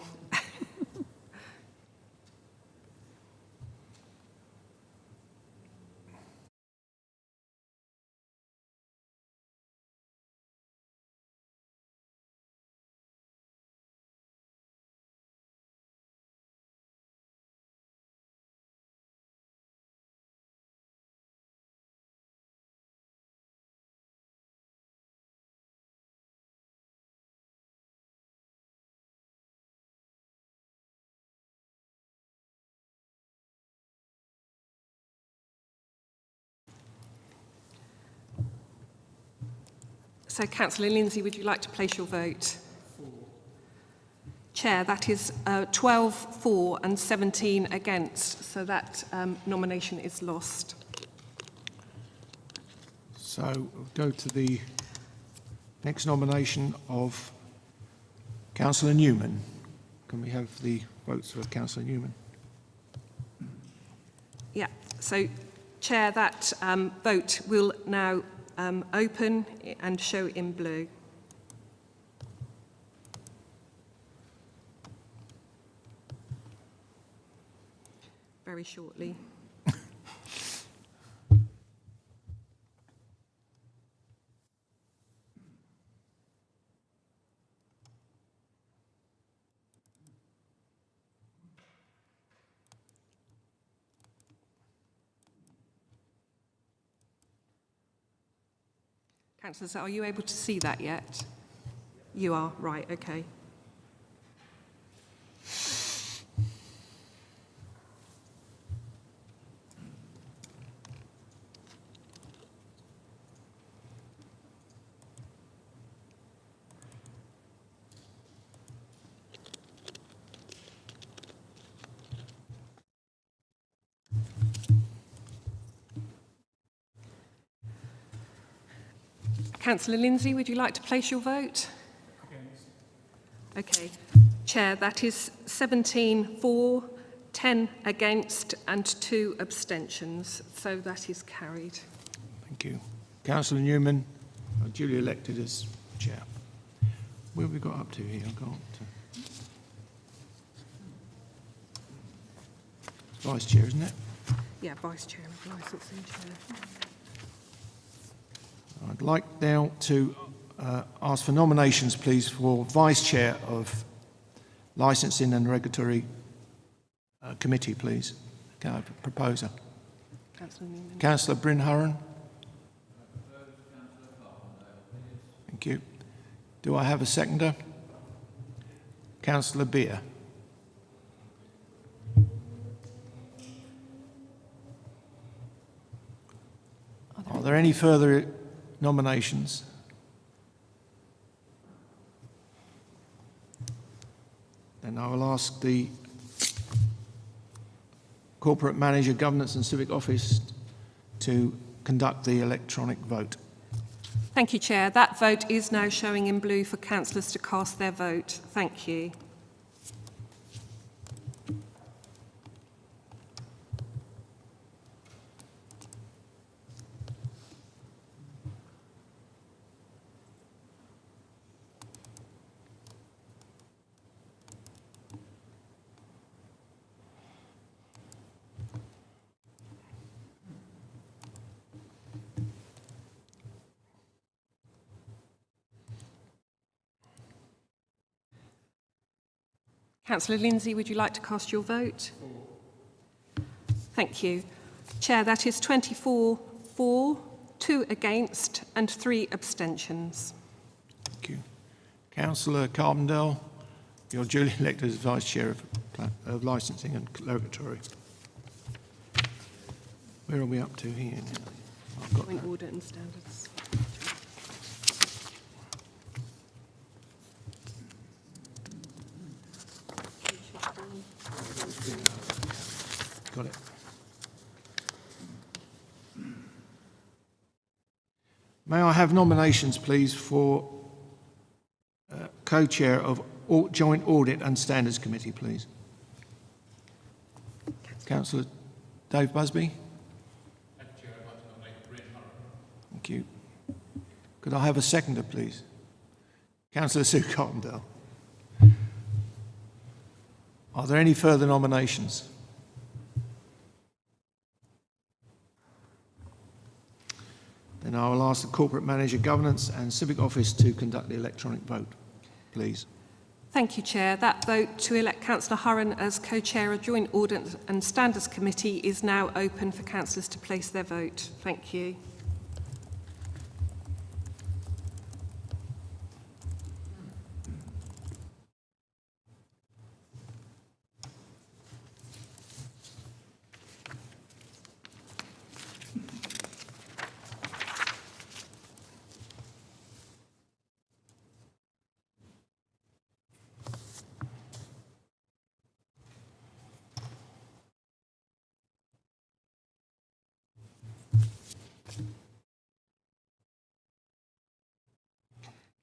Speaker 3: So, Councillor Lindsay, would you like to place your vote? Chair, that is 12 for and 17 against, so that nomination is lost.
Speaker 2: So we'll go to the next nomination of Councillor Newman. Can we have the votes for Councillor Newman?
Speaker 3: Yeah, so Chair, that vote will now open and show in blue. Very shortly. Councillors, are you able to see that yet? You are, right, okay. Councillor Lindsay, would you like to place your vote? Okay. Chair, that is 17 for, 10 against and 2 abstentions. So that is carried.
Speaker 2: Thank you. Councillor Newman, duly elected as chair. Where have we got up to here? I can't. Vice chair, isn't it?
Speaker 3: Yeah, Vice Chair of Licensing Chair.
Speaker 2: I'd like now to ask for nominations, please, for Vice Chair of Licensing and Regulatory Committee, please. Can I have a proposer?
Speaker 3: Councillor Newman.
Speaker 2: Councillor Bryn Hurren. Thank you. Do I have a seconder? Councillor Beer. Are there any further nominations? Then I will ask the Corporate Manager, Governance and Civic Office to conduct the electronic vote.
Speaker 3: Thank you, Chair. That vote is now showing in blue for councillors to cast their vote. Thank you. Councillor Lindsay, would you like to cast your vote? Thank you. Chair, that is 24 for, 2 against and 3 abstentions.
Speaker 2: Thank you. Councillor Carbondale, you're duly elected as Vice Chair of Licensing and Regulatory. Where are we up to here now? I've got
Speaker 3: Point
Speaker 2: that.
Speaker 3: order and standards.
Speaker 2: Got it. May I have nominations, please, for co-chair of Joint Audit and Standards Committee, please? Councillor Dave Busby.
Speaker 4: Thank you, Chair. I'd like to nominate Bryn Hurren.
Speaker 2: Thank you. Could I have a seconder, please? Councillor Sue Cotondale. Are there any further nominations? Then I will ask the Corporate Manager, Governance and Civic Office to conduct the electronic vote, please.
Speaker 3: Thank you, Chair. That vote to elect Councillor Hurren as co-chair of Joint Audit and Standards Committee is now open for councillors to place their vote. Thank you.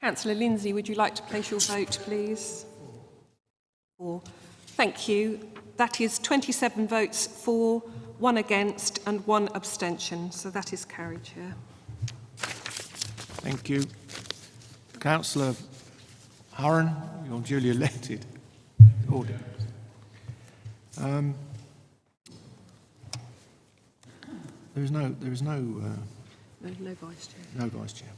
Speaker 3: Councillor Lindsay, would you like to place your vote, please? 4. Thank you. That is 27 votes for, 1 against and 1 abstention. So that is carried, Chair.
Speaker 2: Thank you. Councillor Hurren, you're duly elected. Order. There is no
Speaker 3: No vice chair.
Speaker 2: no vice chair.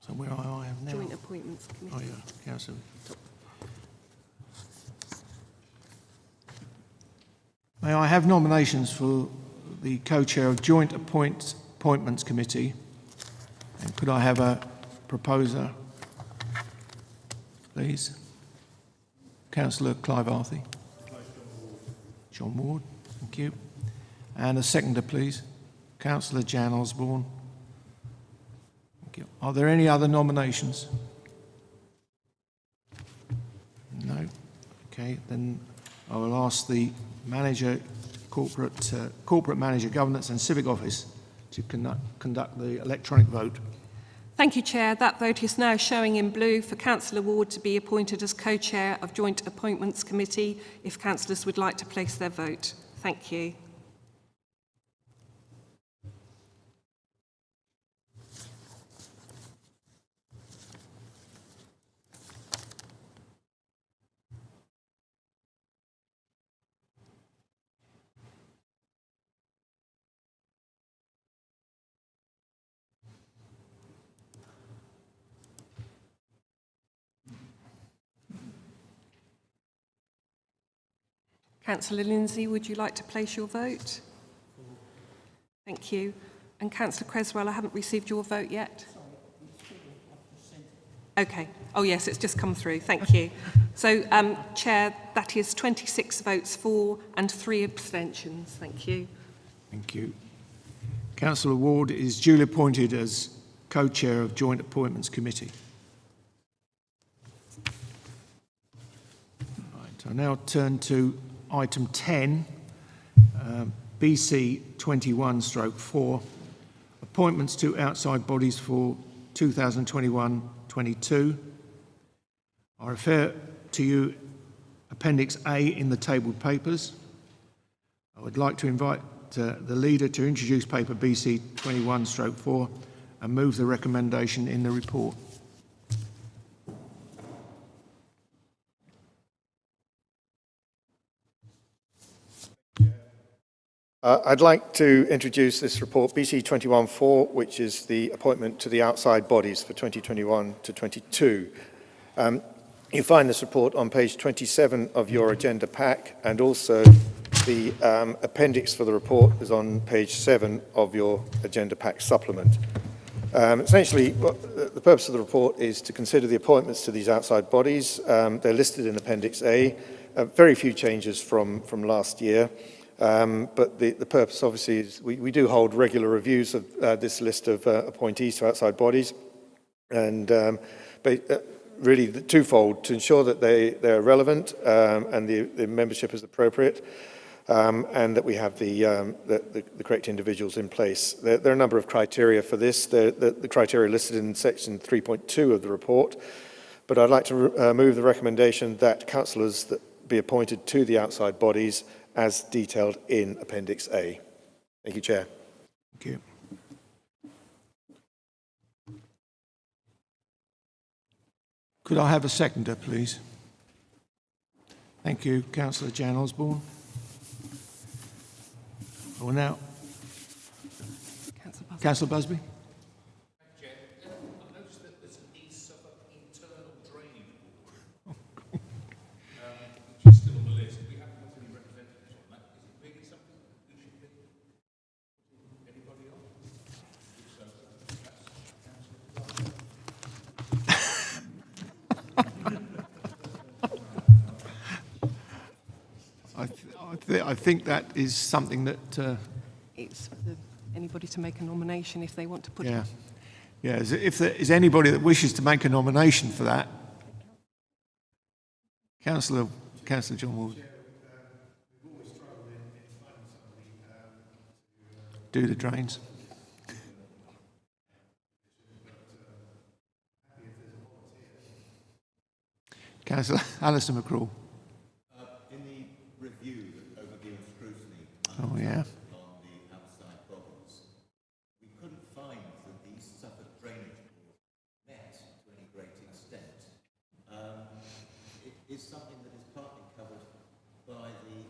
Speaker 2: So where I am now?
Speaker 3: Joint Appointments Committee.
Speaker 2: Oh yeah, Councillor. May I have nominations for the co-chair of Joint Appointments Committee? And could I have a proposer, please? Councillor Clive Arthey. John Ward, thank you. And a seconder, please. Councillor Jan Osborne. Thank you. Are there any other nominations? No. Okay, then I will ask the manager, corporate manager, governance and civic office to conduct the electronic vote.
Speaker 3: Thank you, Chair. That vote is now showing in blue for Councillor Ward to be appointed as co-chair of Joint Appointments Committee, if councillors would like to place their vote. Thank you. Councillor Lindsay, would you like to place your vote? Thank you. And Councillor Creswell, I haven't received your vote yet. Okay. Oh yes, it's just come through. Thank you. So, Chair, that is 26 votes for and 3 abstentions. Thank you.
Speaker 2: Thank you. Councillor Ward is duly appointed as co-chair of Joint Appointments Committee. Right, I now turn to item 10, BC 21/4, appointments to outside bodies for 2021-22. I refer to you Appendix A in the tabled papers. I would like to invite the leader to introduce paper BC 21/4 and move the recommendation in the report.
Speaker 5: I'd like to introduce this report, BC 21/4, which is the appointment to the outside bodies for 2021 to 22. You find this report on page 27 of your agenda pack, and also the appendix for the report is on page 7 of your agenda pack supplement. Essentially, the purpose of the report is to consider the appointments to these outside bodies. They're listed in Appendix A. Very few changes from last year. But the purpose, obviously, is we do hold regular reviews of this list of appointees to outside bodies, and really the twofold: to ensure that they're relevant and the membership is appropriate, and that we have the correct individuals in place. There are a number of criteria for this. The criteria listed in section 3.2 of the report, but I'd like to move the recommendation that councillors that be appointed to the outside bodies as detailed in Appendix A. Thank you, Chair.
Speaker 2: Thank you. Could I have a seconder, please? Thank you, Councillor Jan Osborne. I will now... Councillor Busby.
Speaker 4: Chair, I've noticed that there's an East Suffolk internal drainage board, which is still on the list. We haven't got any representatives on that. Is it really something we should be? Anybody on? If so,
Speaker 2: I think that is something that...
Speaker 3: It's for anybody to make a nomination if they want to put
Speaker 2: yeah.
Speaker 3: it.
Speaker 2: Yeah, if there is anybody that wishes to make a nomination for that. Councillor John Ward. do the drains. Councillor Alistair McCraw.
Speaker 6: In the review, overview and scrutiny
Speaker 2: Oh, yeah.
Speaker 6: on the outside problems, we couldn't find that the East Suffolk Drainage Board met to any great extent. It is something that is partly covered by the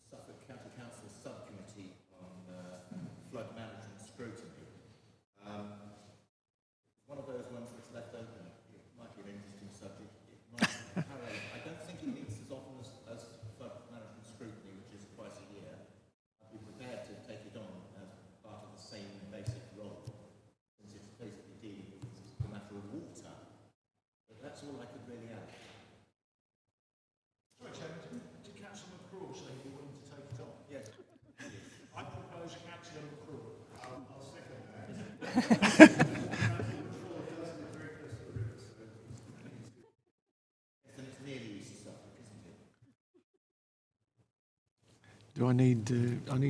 Speaker 6: Suffolk County Council Subcommittee on Flood Management Scrutiny. One of those ones that's left open. It might be an interesting subject. It might be parallel. I don't think it meets as often as flood management scrutiny, which is twice a year. I'd be prepared to take it on as part of the same basic role, since it's basically dealing with the matter of water. But that's all I could really add.
Speaker 4: Sorry, Chairman, did Councillor McCraw say you're willing to take it on?
Speaker 6: Yes.
Speaker 4: I propose Councillor McCraw. I'll second that.
Speaker 6: And it's nearly East Suffolk, isn't it?
Speaker 2: Do I need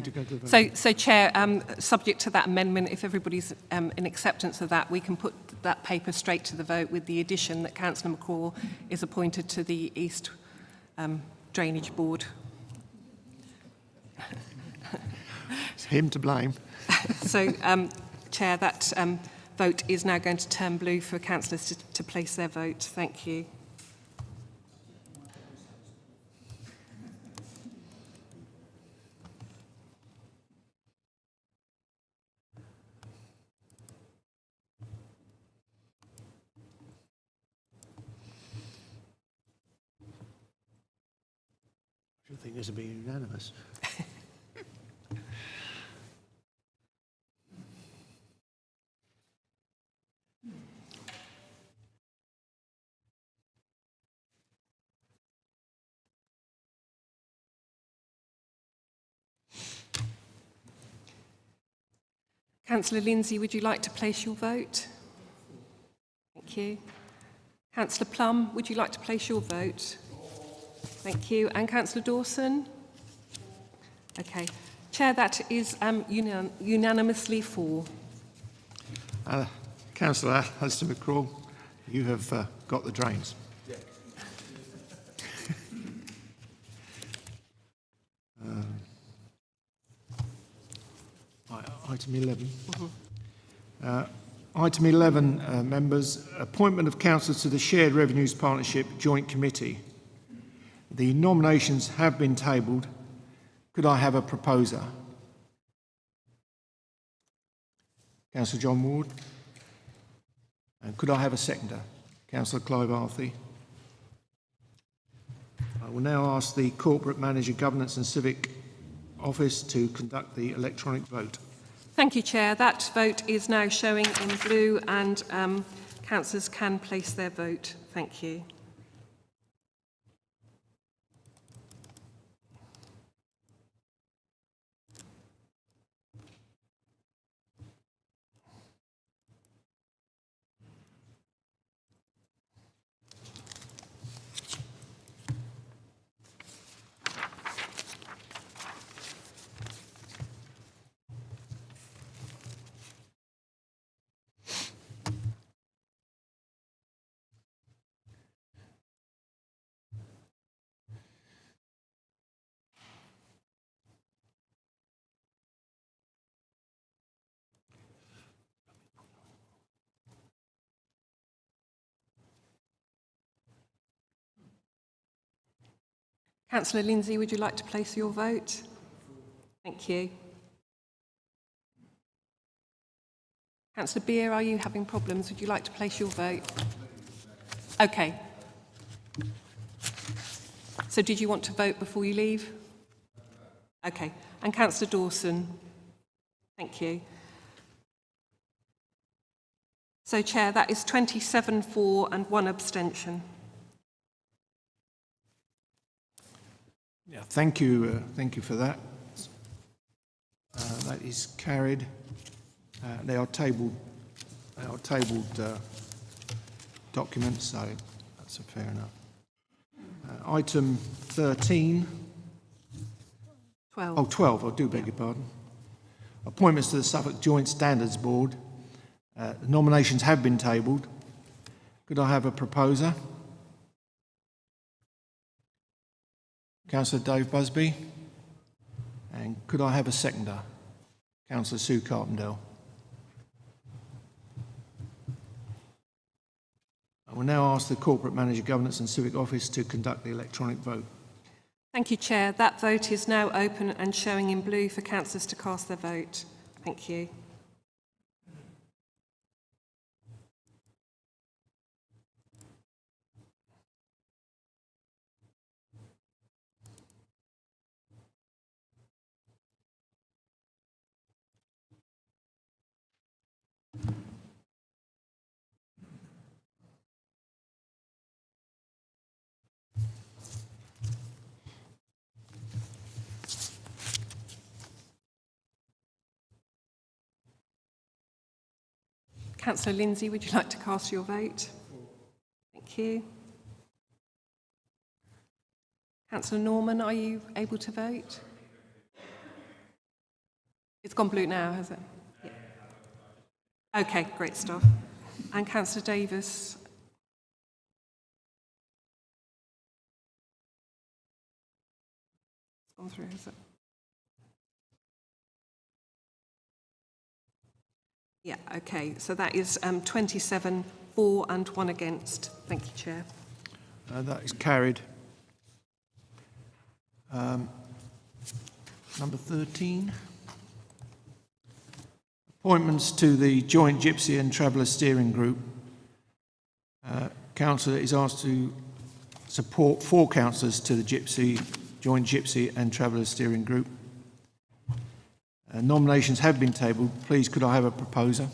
Speaker 2: to go to the vote?
Speaker 3: So Chair, subject to that amendment, if everybody's in acceptance of that, we can put that paper straight to the vote with the addition that Councillor McCraw is appointed to the East Drainage Board.
Speaker 2: It's him to blame.
Speaker 3: So, Chair, that vote is now going to turn blue for councillors to place their vote. Thank you.
Speaker 2: I think this will be unanimous.
Speaker 3: Councillor Lindsay, would you like to place your vote? Thank you. Councillor Plum, would you like to place your vote? Thank you. And Councillor Dawson? Okay. Chair, that is unanimously for.
Speaker 2: Councillor Alistair McCraw, you have got the drains. Item 11. Item 11, members, appointment of councillors to the Shared Revenues Partnership Joint Committee. The nominations have been tabled. Could I have a proposer? Councillor John Ward. And could I have a seconder? Councillor Clive Arthey. I will now ask the Corporate Manager, Governance and Civic Office to conduct the electronic vote.
Speaker 3: Thank you, Chair. That vote is now showing in blue and councillors can place their vote. Thank you. Councillor Lindsay, would you like to place your vote? Thank you. Councillor Beer, are you having problems? Would you like to place your vote? Okay. So did you want to vote before you leave? Okay. And Councillor Dawson? Thank you. So, Chair, that is 27 for and 1 abstention.
Speaker 2: Yeah, thank you for that. That is carried. They are tabled documents, so that's fair enough. Item 13,
Speaker 3: 12.
Speaker 2: Oh, 12, I do beg your pardon. Appointments to the Suffolk Joint Standards Board. The nominations have been tabled. Could I have a proposer? Councillor Dave Busby. And could I have a seconder? Councillor Sue Carpendale. I will now ask the Corporate Manager, Governance and Civic Office to conduct the electronic vote.
Speaker 3: Thank you, Chair. That vote is now open and showing in blue for councillors to cast their vote. Thank you. Councillor Lindsay, would you like to cast your vote? Thank you. Councillor Norman, are you able to vote? It's gone blue now, has it? Yeah. Okay, great stuff. And Councillor Davis? It's gone through, has it? Yeah, okay. So that is 27 for and 1 against. Thank you, Chair.
Speaker 2: That is carried. Number 13. Appointments to the Joint Gypsy and Traveller Steering Group. Councillor is asked to support 4 councillors to the Joint Gypsy and Traveller Steering Group. Nominations have been tabled. Please, could I have a proposer?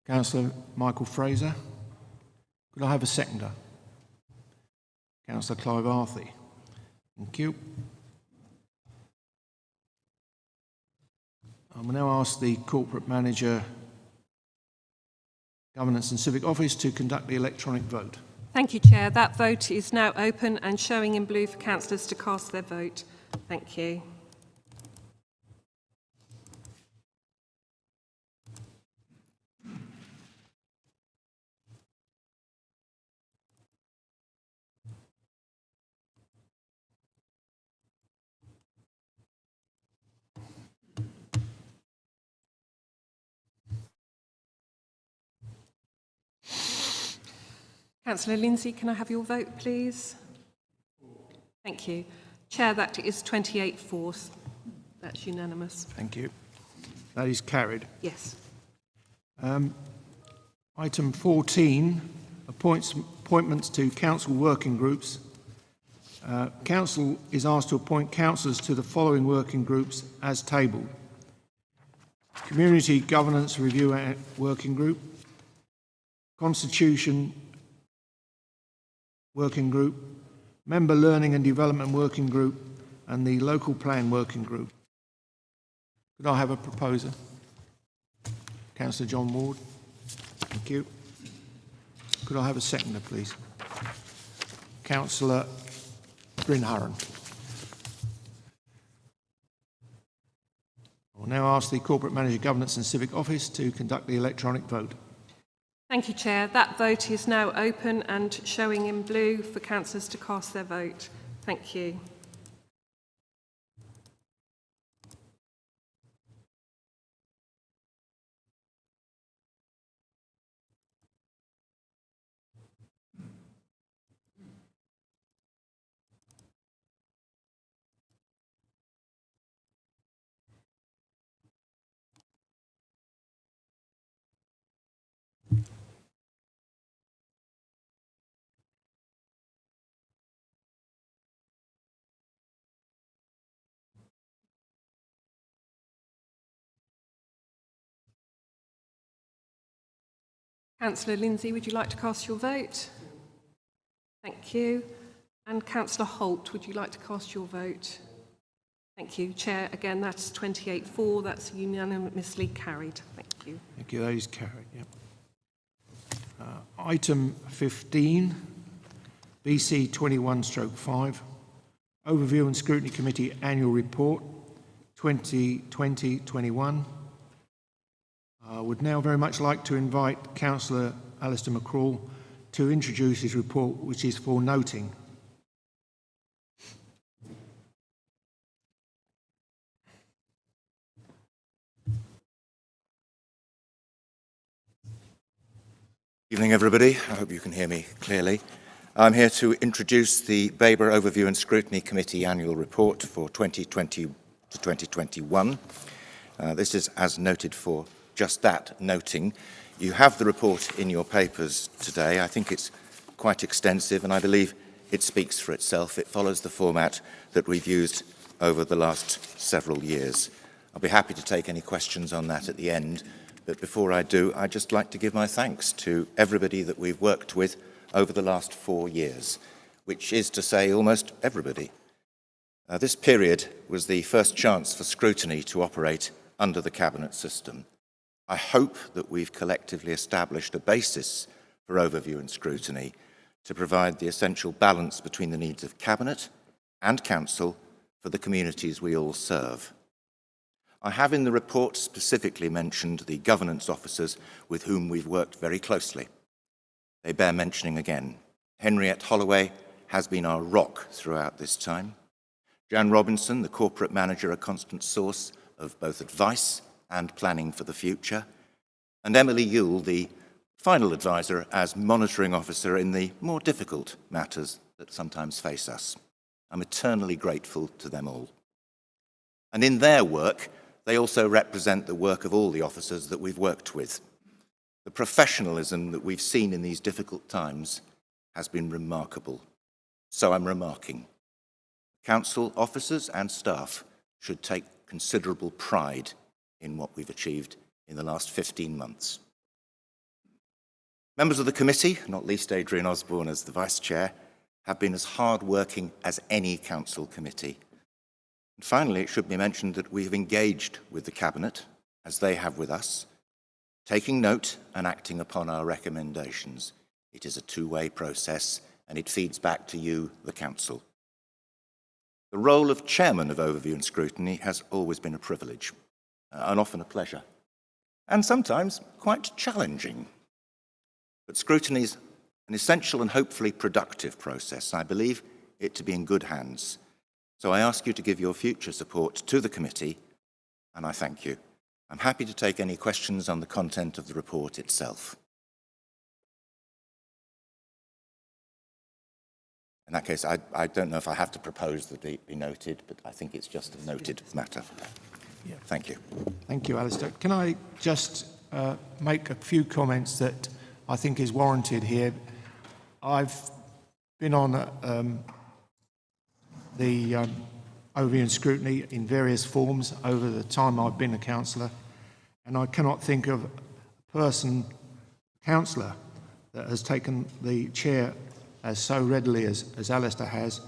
Speaker 2: Councillor Michael Fraser. Could I have a seconder? Councillor Clive Arthey. Thank you. I will now ask the Corporate Manager, Governance and Civic Office to conduct the electronic vote.
Speaker 3: Thank you, Chair. That vote is now open and showing in blue for councillors to cast their vote. Thank you. Councillor Lindsay, can I have your vote, please? Thank you. Chair, that is 28 for. That's unanimous.
Speaker 2: Thank you. That is carried.
Speaker 3: Yes.
Speaker 2: Item 14, appointments to council working groups. Council is asked to appoint councillors to the following working groups as tabled. Community Governance Review Working Group, Constitution Working Group, Member Learning and Development Working Group, and the Local Plan Working Group. Could I have a proposer? Councillor John Ward. Thank you. Could I have a seconder, please? Councillor Bryn Hurren. I will now ask the Corporate Manager, Governance and Civic Office to conduct the electronic vote.
Speaker 3: Thank you, Chair. That vote is now open and showing in blue for councillors to cast their vote. Thank you. Councillor Lindsay, would you like to cast your vote? Thank you. And Councillor Holt, would you like to cast your vote? Thank you. Chair, again, that's 28 for. That's unanimously carried. Thank you.
Speaker 2: Thank you. That is carried. Yep. Item 15, BC 21/5. Overview and Scrutiny Committee Annual Report 2020-21. I would now very much like to invite Councillor Alistair McCraw to introduce his report, which is for noting.
Speaker 7: Evening, everybody. I hope you can hear me clearly. I'm here to introduce the Babergh Overview and Scrutiny Committee Annual Report for 2020 to 2021. This is as noted for just that, noting. You have the report in your papers today. I think it's quite extensive, and I believe it speaks for itself. It follows the format that we've used over the last several years. I'll be happy to take any questions on that at the end. But before I do, I'd just like to give my thanks to everybody that we've worked with over the last 4 years, which is to say almost everybody. This period was the first chance for Scrutiny to operate under the Cabinet system. I hope that we've collectively established a basis for overview and scrutiny to provide the essential balance between the needs of Cabinet and Council for the communities we all serve. I have in the report specifically mentioned the governance officers with whom we've worked very closely. They bear mentioning again. Henriette Holloway has been our rock throughout this time. Jan Robinson, the corporate manager, a constant source of both advice and planning for the future. And Emily Yule, the final advisor as monitoring officer in the more difficult matters that sometimes face us. I'm eternally grateful to them all. And in their work, they also represent the work of all the officers that we've worked with. The professionalism that we've seen in these difficult times has been remarkable. So I'm remarking. Council officers and staff should take considerable pride in what we've achieved in the last 15 months. Members of the committee, not least Adrian Osborne as the Vice Chair, have been as hard-working as any council committee. And finally, it should be mentioned that we have engaged with the Cabinet, as they have with us, taking note and acting upon our recommendations. It is a two-way process, and it feeds back to you, the Council. The role of Chairman of Overview and Scrutiny has always been a privilege, and often a pleasure, and sometimes quite challenging. But scrutiny is an essential and hopefully productive process. I believe it to be in good hands. So I ask you to give your future support to the committee, and I thank you. I'm happy to take any questions on the content of the report itself. In that case, I don't know if I have to propose that it be noted, but I think it's just a noted matter. Yeah. Thank you.
Speaker 2: Thank you, Alistair. Can I just make a few comments that I think is warranted here? I've been on the overview and scrutiny in various forms over the time I've been a councillor, and I cannot think of a councillor that has taken the chair as so readily as Alistair has,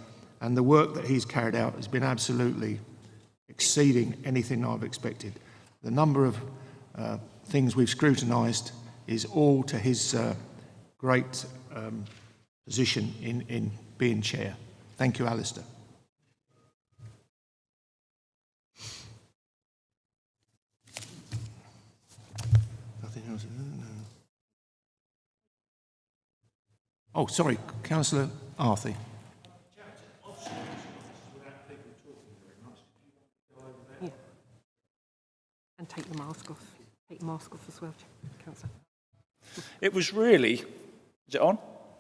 Speaker 2: and the work that he's carried out has been absolutely exceeding anything I've expected. The number of things we've scrutinised is all to his great position in being chair. Thank you, Alistair. Oh, sorry, Councillor Arthur.
Speaker 3: Yeah. And take the mask off. Take the mask off as well, Councillor.
Speaker 8: It was really, is it on?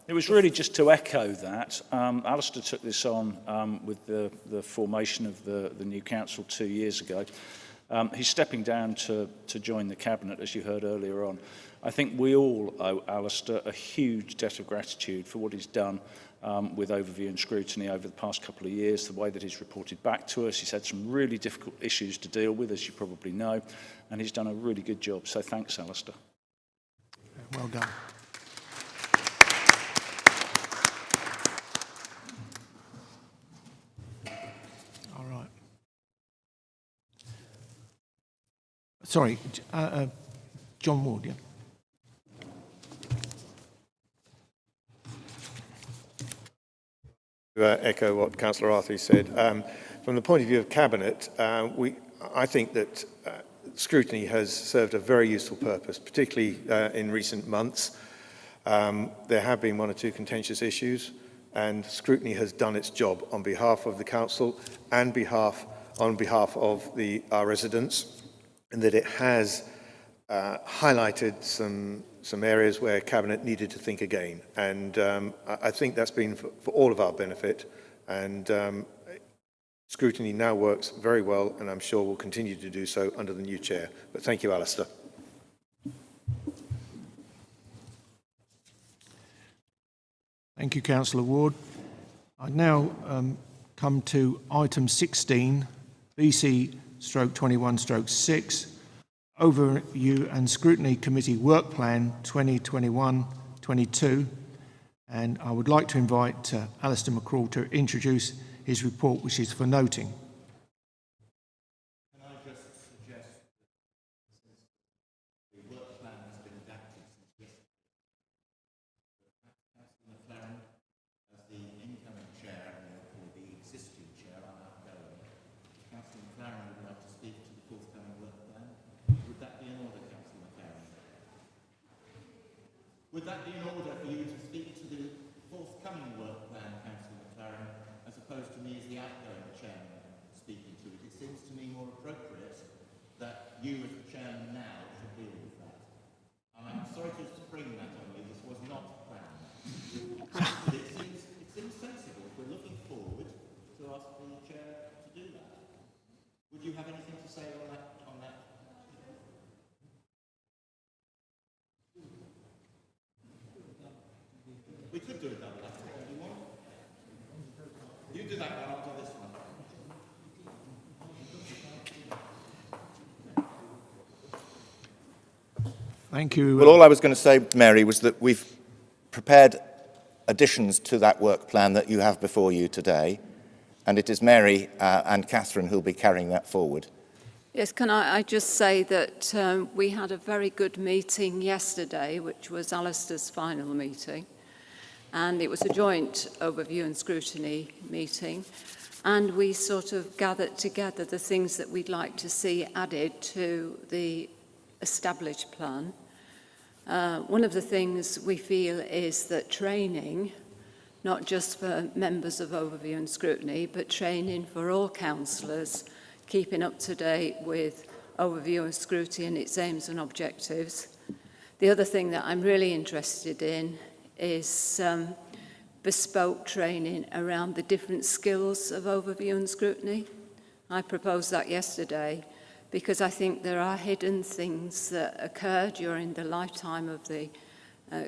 Speaker 8: It was really just to echo that. Alistair took this on with the formation of the new council 2 years ago. He's stepping down to join the Cabinet, as you heard earlier on. I think we all owe Alistair a huge debt of gratitude for what he's done with overview and scrutiny over the past couple of years, the way that he's reported back to us. He's had some really difficult issues to deal with, as you probably know, and he's done a really good job. So thanks, Alistair.
Speaker 2: Well done. All right. Sorry, John Ward, yeah.
Speaker 5: Echo what Councillor Arthur said. From the point of view of Cabinet, I think that scrutiny has served a very useful purpose, particularly in recent months. There have been one or two contentious issues, and scrutiny has done its job on behalf of the Council and on behalf of our residents, and that it has highlighted some areas where Cabinet needed to think again. And I think that's been for all of our benefit, and scrutiny now works very well, and I'm sure will continue to do so under the new chair. But thank you, Alistair.
Speaker 2: Thank you, Councillor Ward. I now come to item 16, BC/21/6, Overview and Scrutiny Committee Work Plan 2021-22, and I would like to invite Alistair McCraw to introduce his report, which is for noting.
Speaker 6: Can I just suggest that since the work plan has been adapted since yesterday, Councillor McLaren, as the incoming chair or the existing chair, I'm outgoing, Councillor McLaren would like to speak to the forthcoming work plan. Would that be in order, Councillor McLaren? Would that be in order for you to speak to the forthcoming work plan, Councillor McLaren, as opposed to me as the outgoing chairman speaking to it? It seems to me more appropriate that you as the chairman now should deal with that. I'm sorry to spring that on you, this was not planned. But it seems sensible if we're looking forward to ask the chair to do that. Would you have anything to say on that? We could do it double after if you want. You do that one, I'll do this one.
Speaker 2: Thank you.
Speaker 7: Well, all I was going to say, Mary, was that we've prepared additions to that work plan that you have before you today, and it is Mary and Catherine who will be carrying that forward.
Speaker 9: Yes, can I just say that we had a very good meeting yesterday, which was Alistair's final meeting, and it was a joint overview and scrutiny meeting, and we sort of gathered together the things that we'd like to see added to the established plan. One of the things we feel is that training, not just for members of overview and scrutiny, but training for all councillors, keeping up to date with overview and scrutiny and its aims and objectives. The other thing that I'm really interested in is bespoke training around the different skills of overview and scrutiny. I proposed that yesterday because I think there are hidden things that occur during the lifetime of the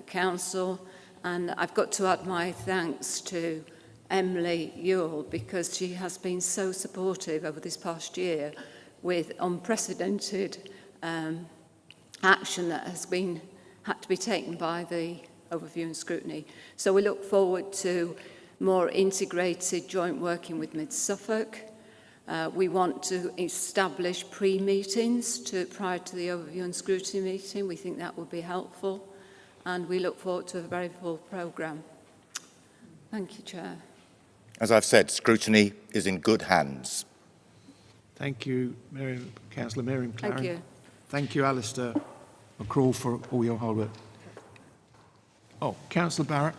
Speaker 9: council, and I've got to add my thanks to Emily Ewell because she has been so supportive over this past year with unprecedented action that had to be taken by the overview and scrutiny. So we look forward to more integrated joint working with Mid-Suffolk. We want to establish pre-meetings prior to the overview and scrutiny meeting. We think that would be helpful, and we look forward to a very full programme. Thank you, Chair.
Speaker 7: As I've said, scrutiny is in good hands.
Speaker 2: Thank you, Councillor Mary McLaren.
Speaker 9: Thank you.
Speaker 2: Thank you, Alistair McCraw, for all your hard work. Oh, Councillor Barrett.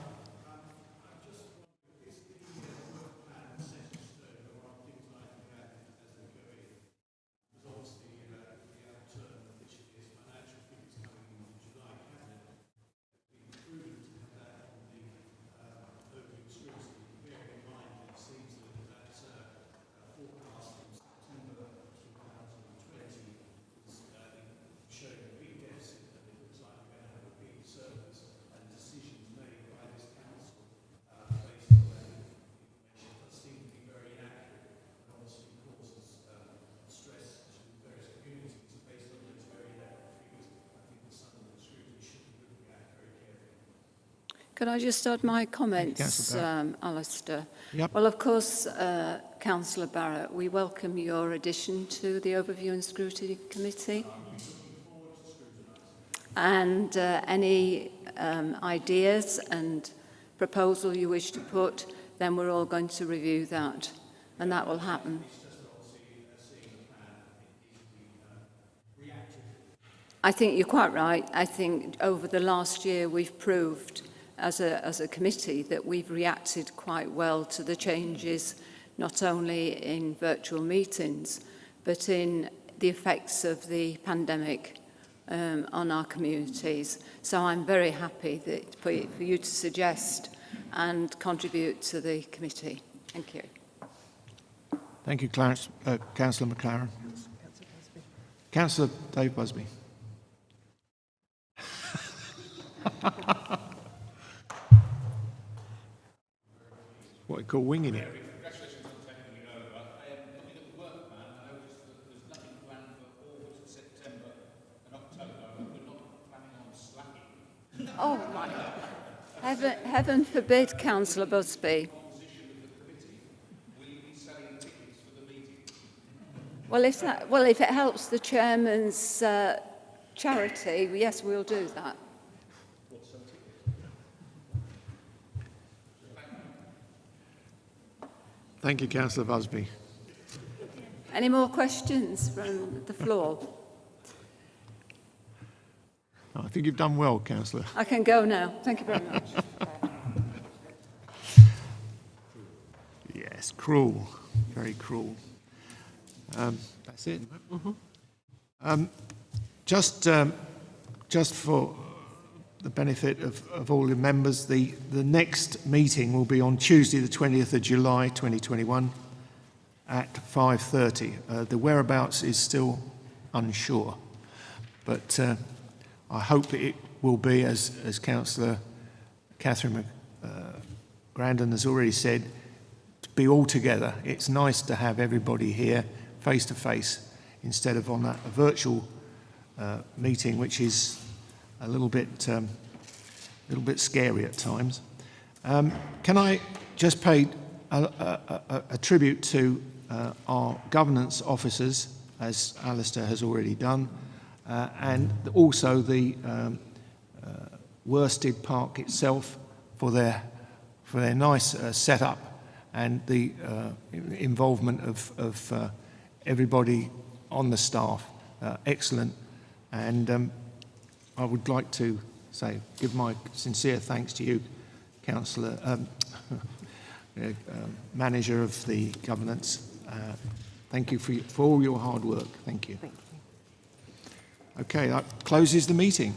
Speaker 9: Could I just add my comments, Alistair?
Speaker 2: Yep.
Speaker 9: Well, of course, Councillor Barrett, we welcome your addition to the Overview and Scrutiny Committee. And any ideas and proposal you wish to put, then we're all going to review that, and that will happen. I think you're quite right. I think over the last year we've proved as a committee that we've reacted quite well to the changes, not only in virtual meetings, but in the effects of the pandemic on our communities. So I'm very happy that for you to suggest and contribute to the committee. Thank you.
Speaker 2: Thank you, Councillor McLaren. Councillor Dave Busby. What we call winging it.
Speaker 4: Congratulations on taking it over. Looking at the work plan, I noticed that there's nothing planned for August, September and October. We're not planning on slacking.
Speaker 9: Oh my! Heaven forbid, Councillor Busby.
Speaker 4: Will you be selling tickets for the meeting?
Speaker 9: Well, if it helps the chairman's charity, yes, we'll do that.
Speaker 2: Thank you, Councillor Busby.
Speaker 9: Any more questions from the floor?
Speaker 2: I think you've done well, Councillor.
Speaker 9: I can go now. Thank you very much.
Speaker 2: Yes, cruel, very cruel. That's it. Just for the benefit of all the members, the next meeting will be on Tuesday, the 20th of July, 2021, at 5:30. The whereabouts is still unsure, but I hope it will be, as Councillor Catherine Grandin has already said, to be all together. It's nice to have everybody here face to face instead of on a virtual meeting, which is a little bit scary at times. Can I just pay a tribute to our governance officers, as Alistair has already done, and also the Worsted Park itself for their nice setup and the involvement of everybody on the staff. Excellent. And I would like to give my sincere thanks to you, Councillor, Manager of the Governance. Thank you for all your hard work. Thank you. Okay, that closes the meeting.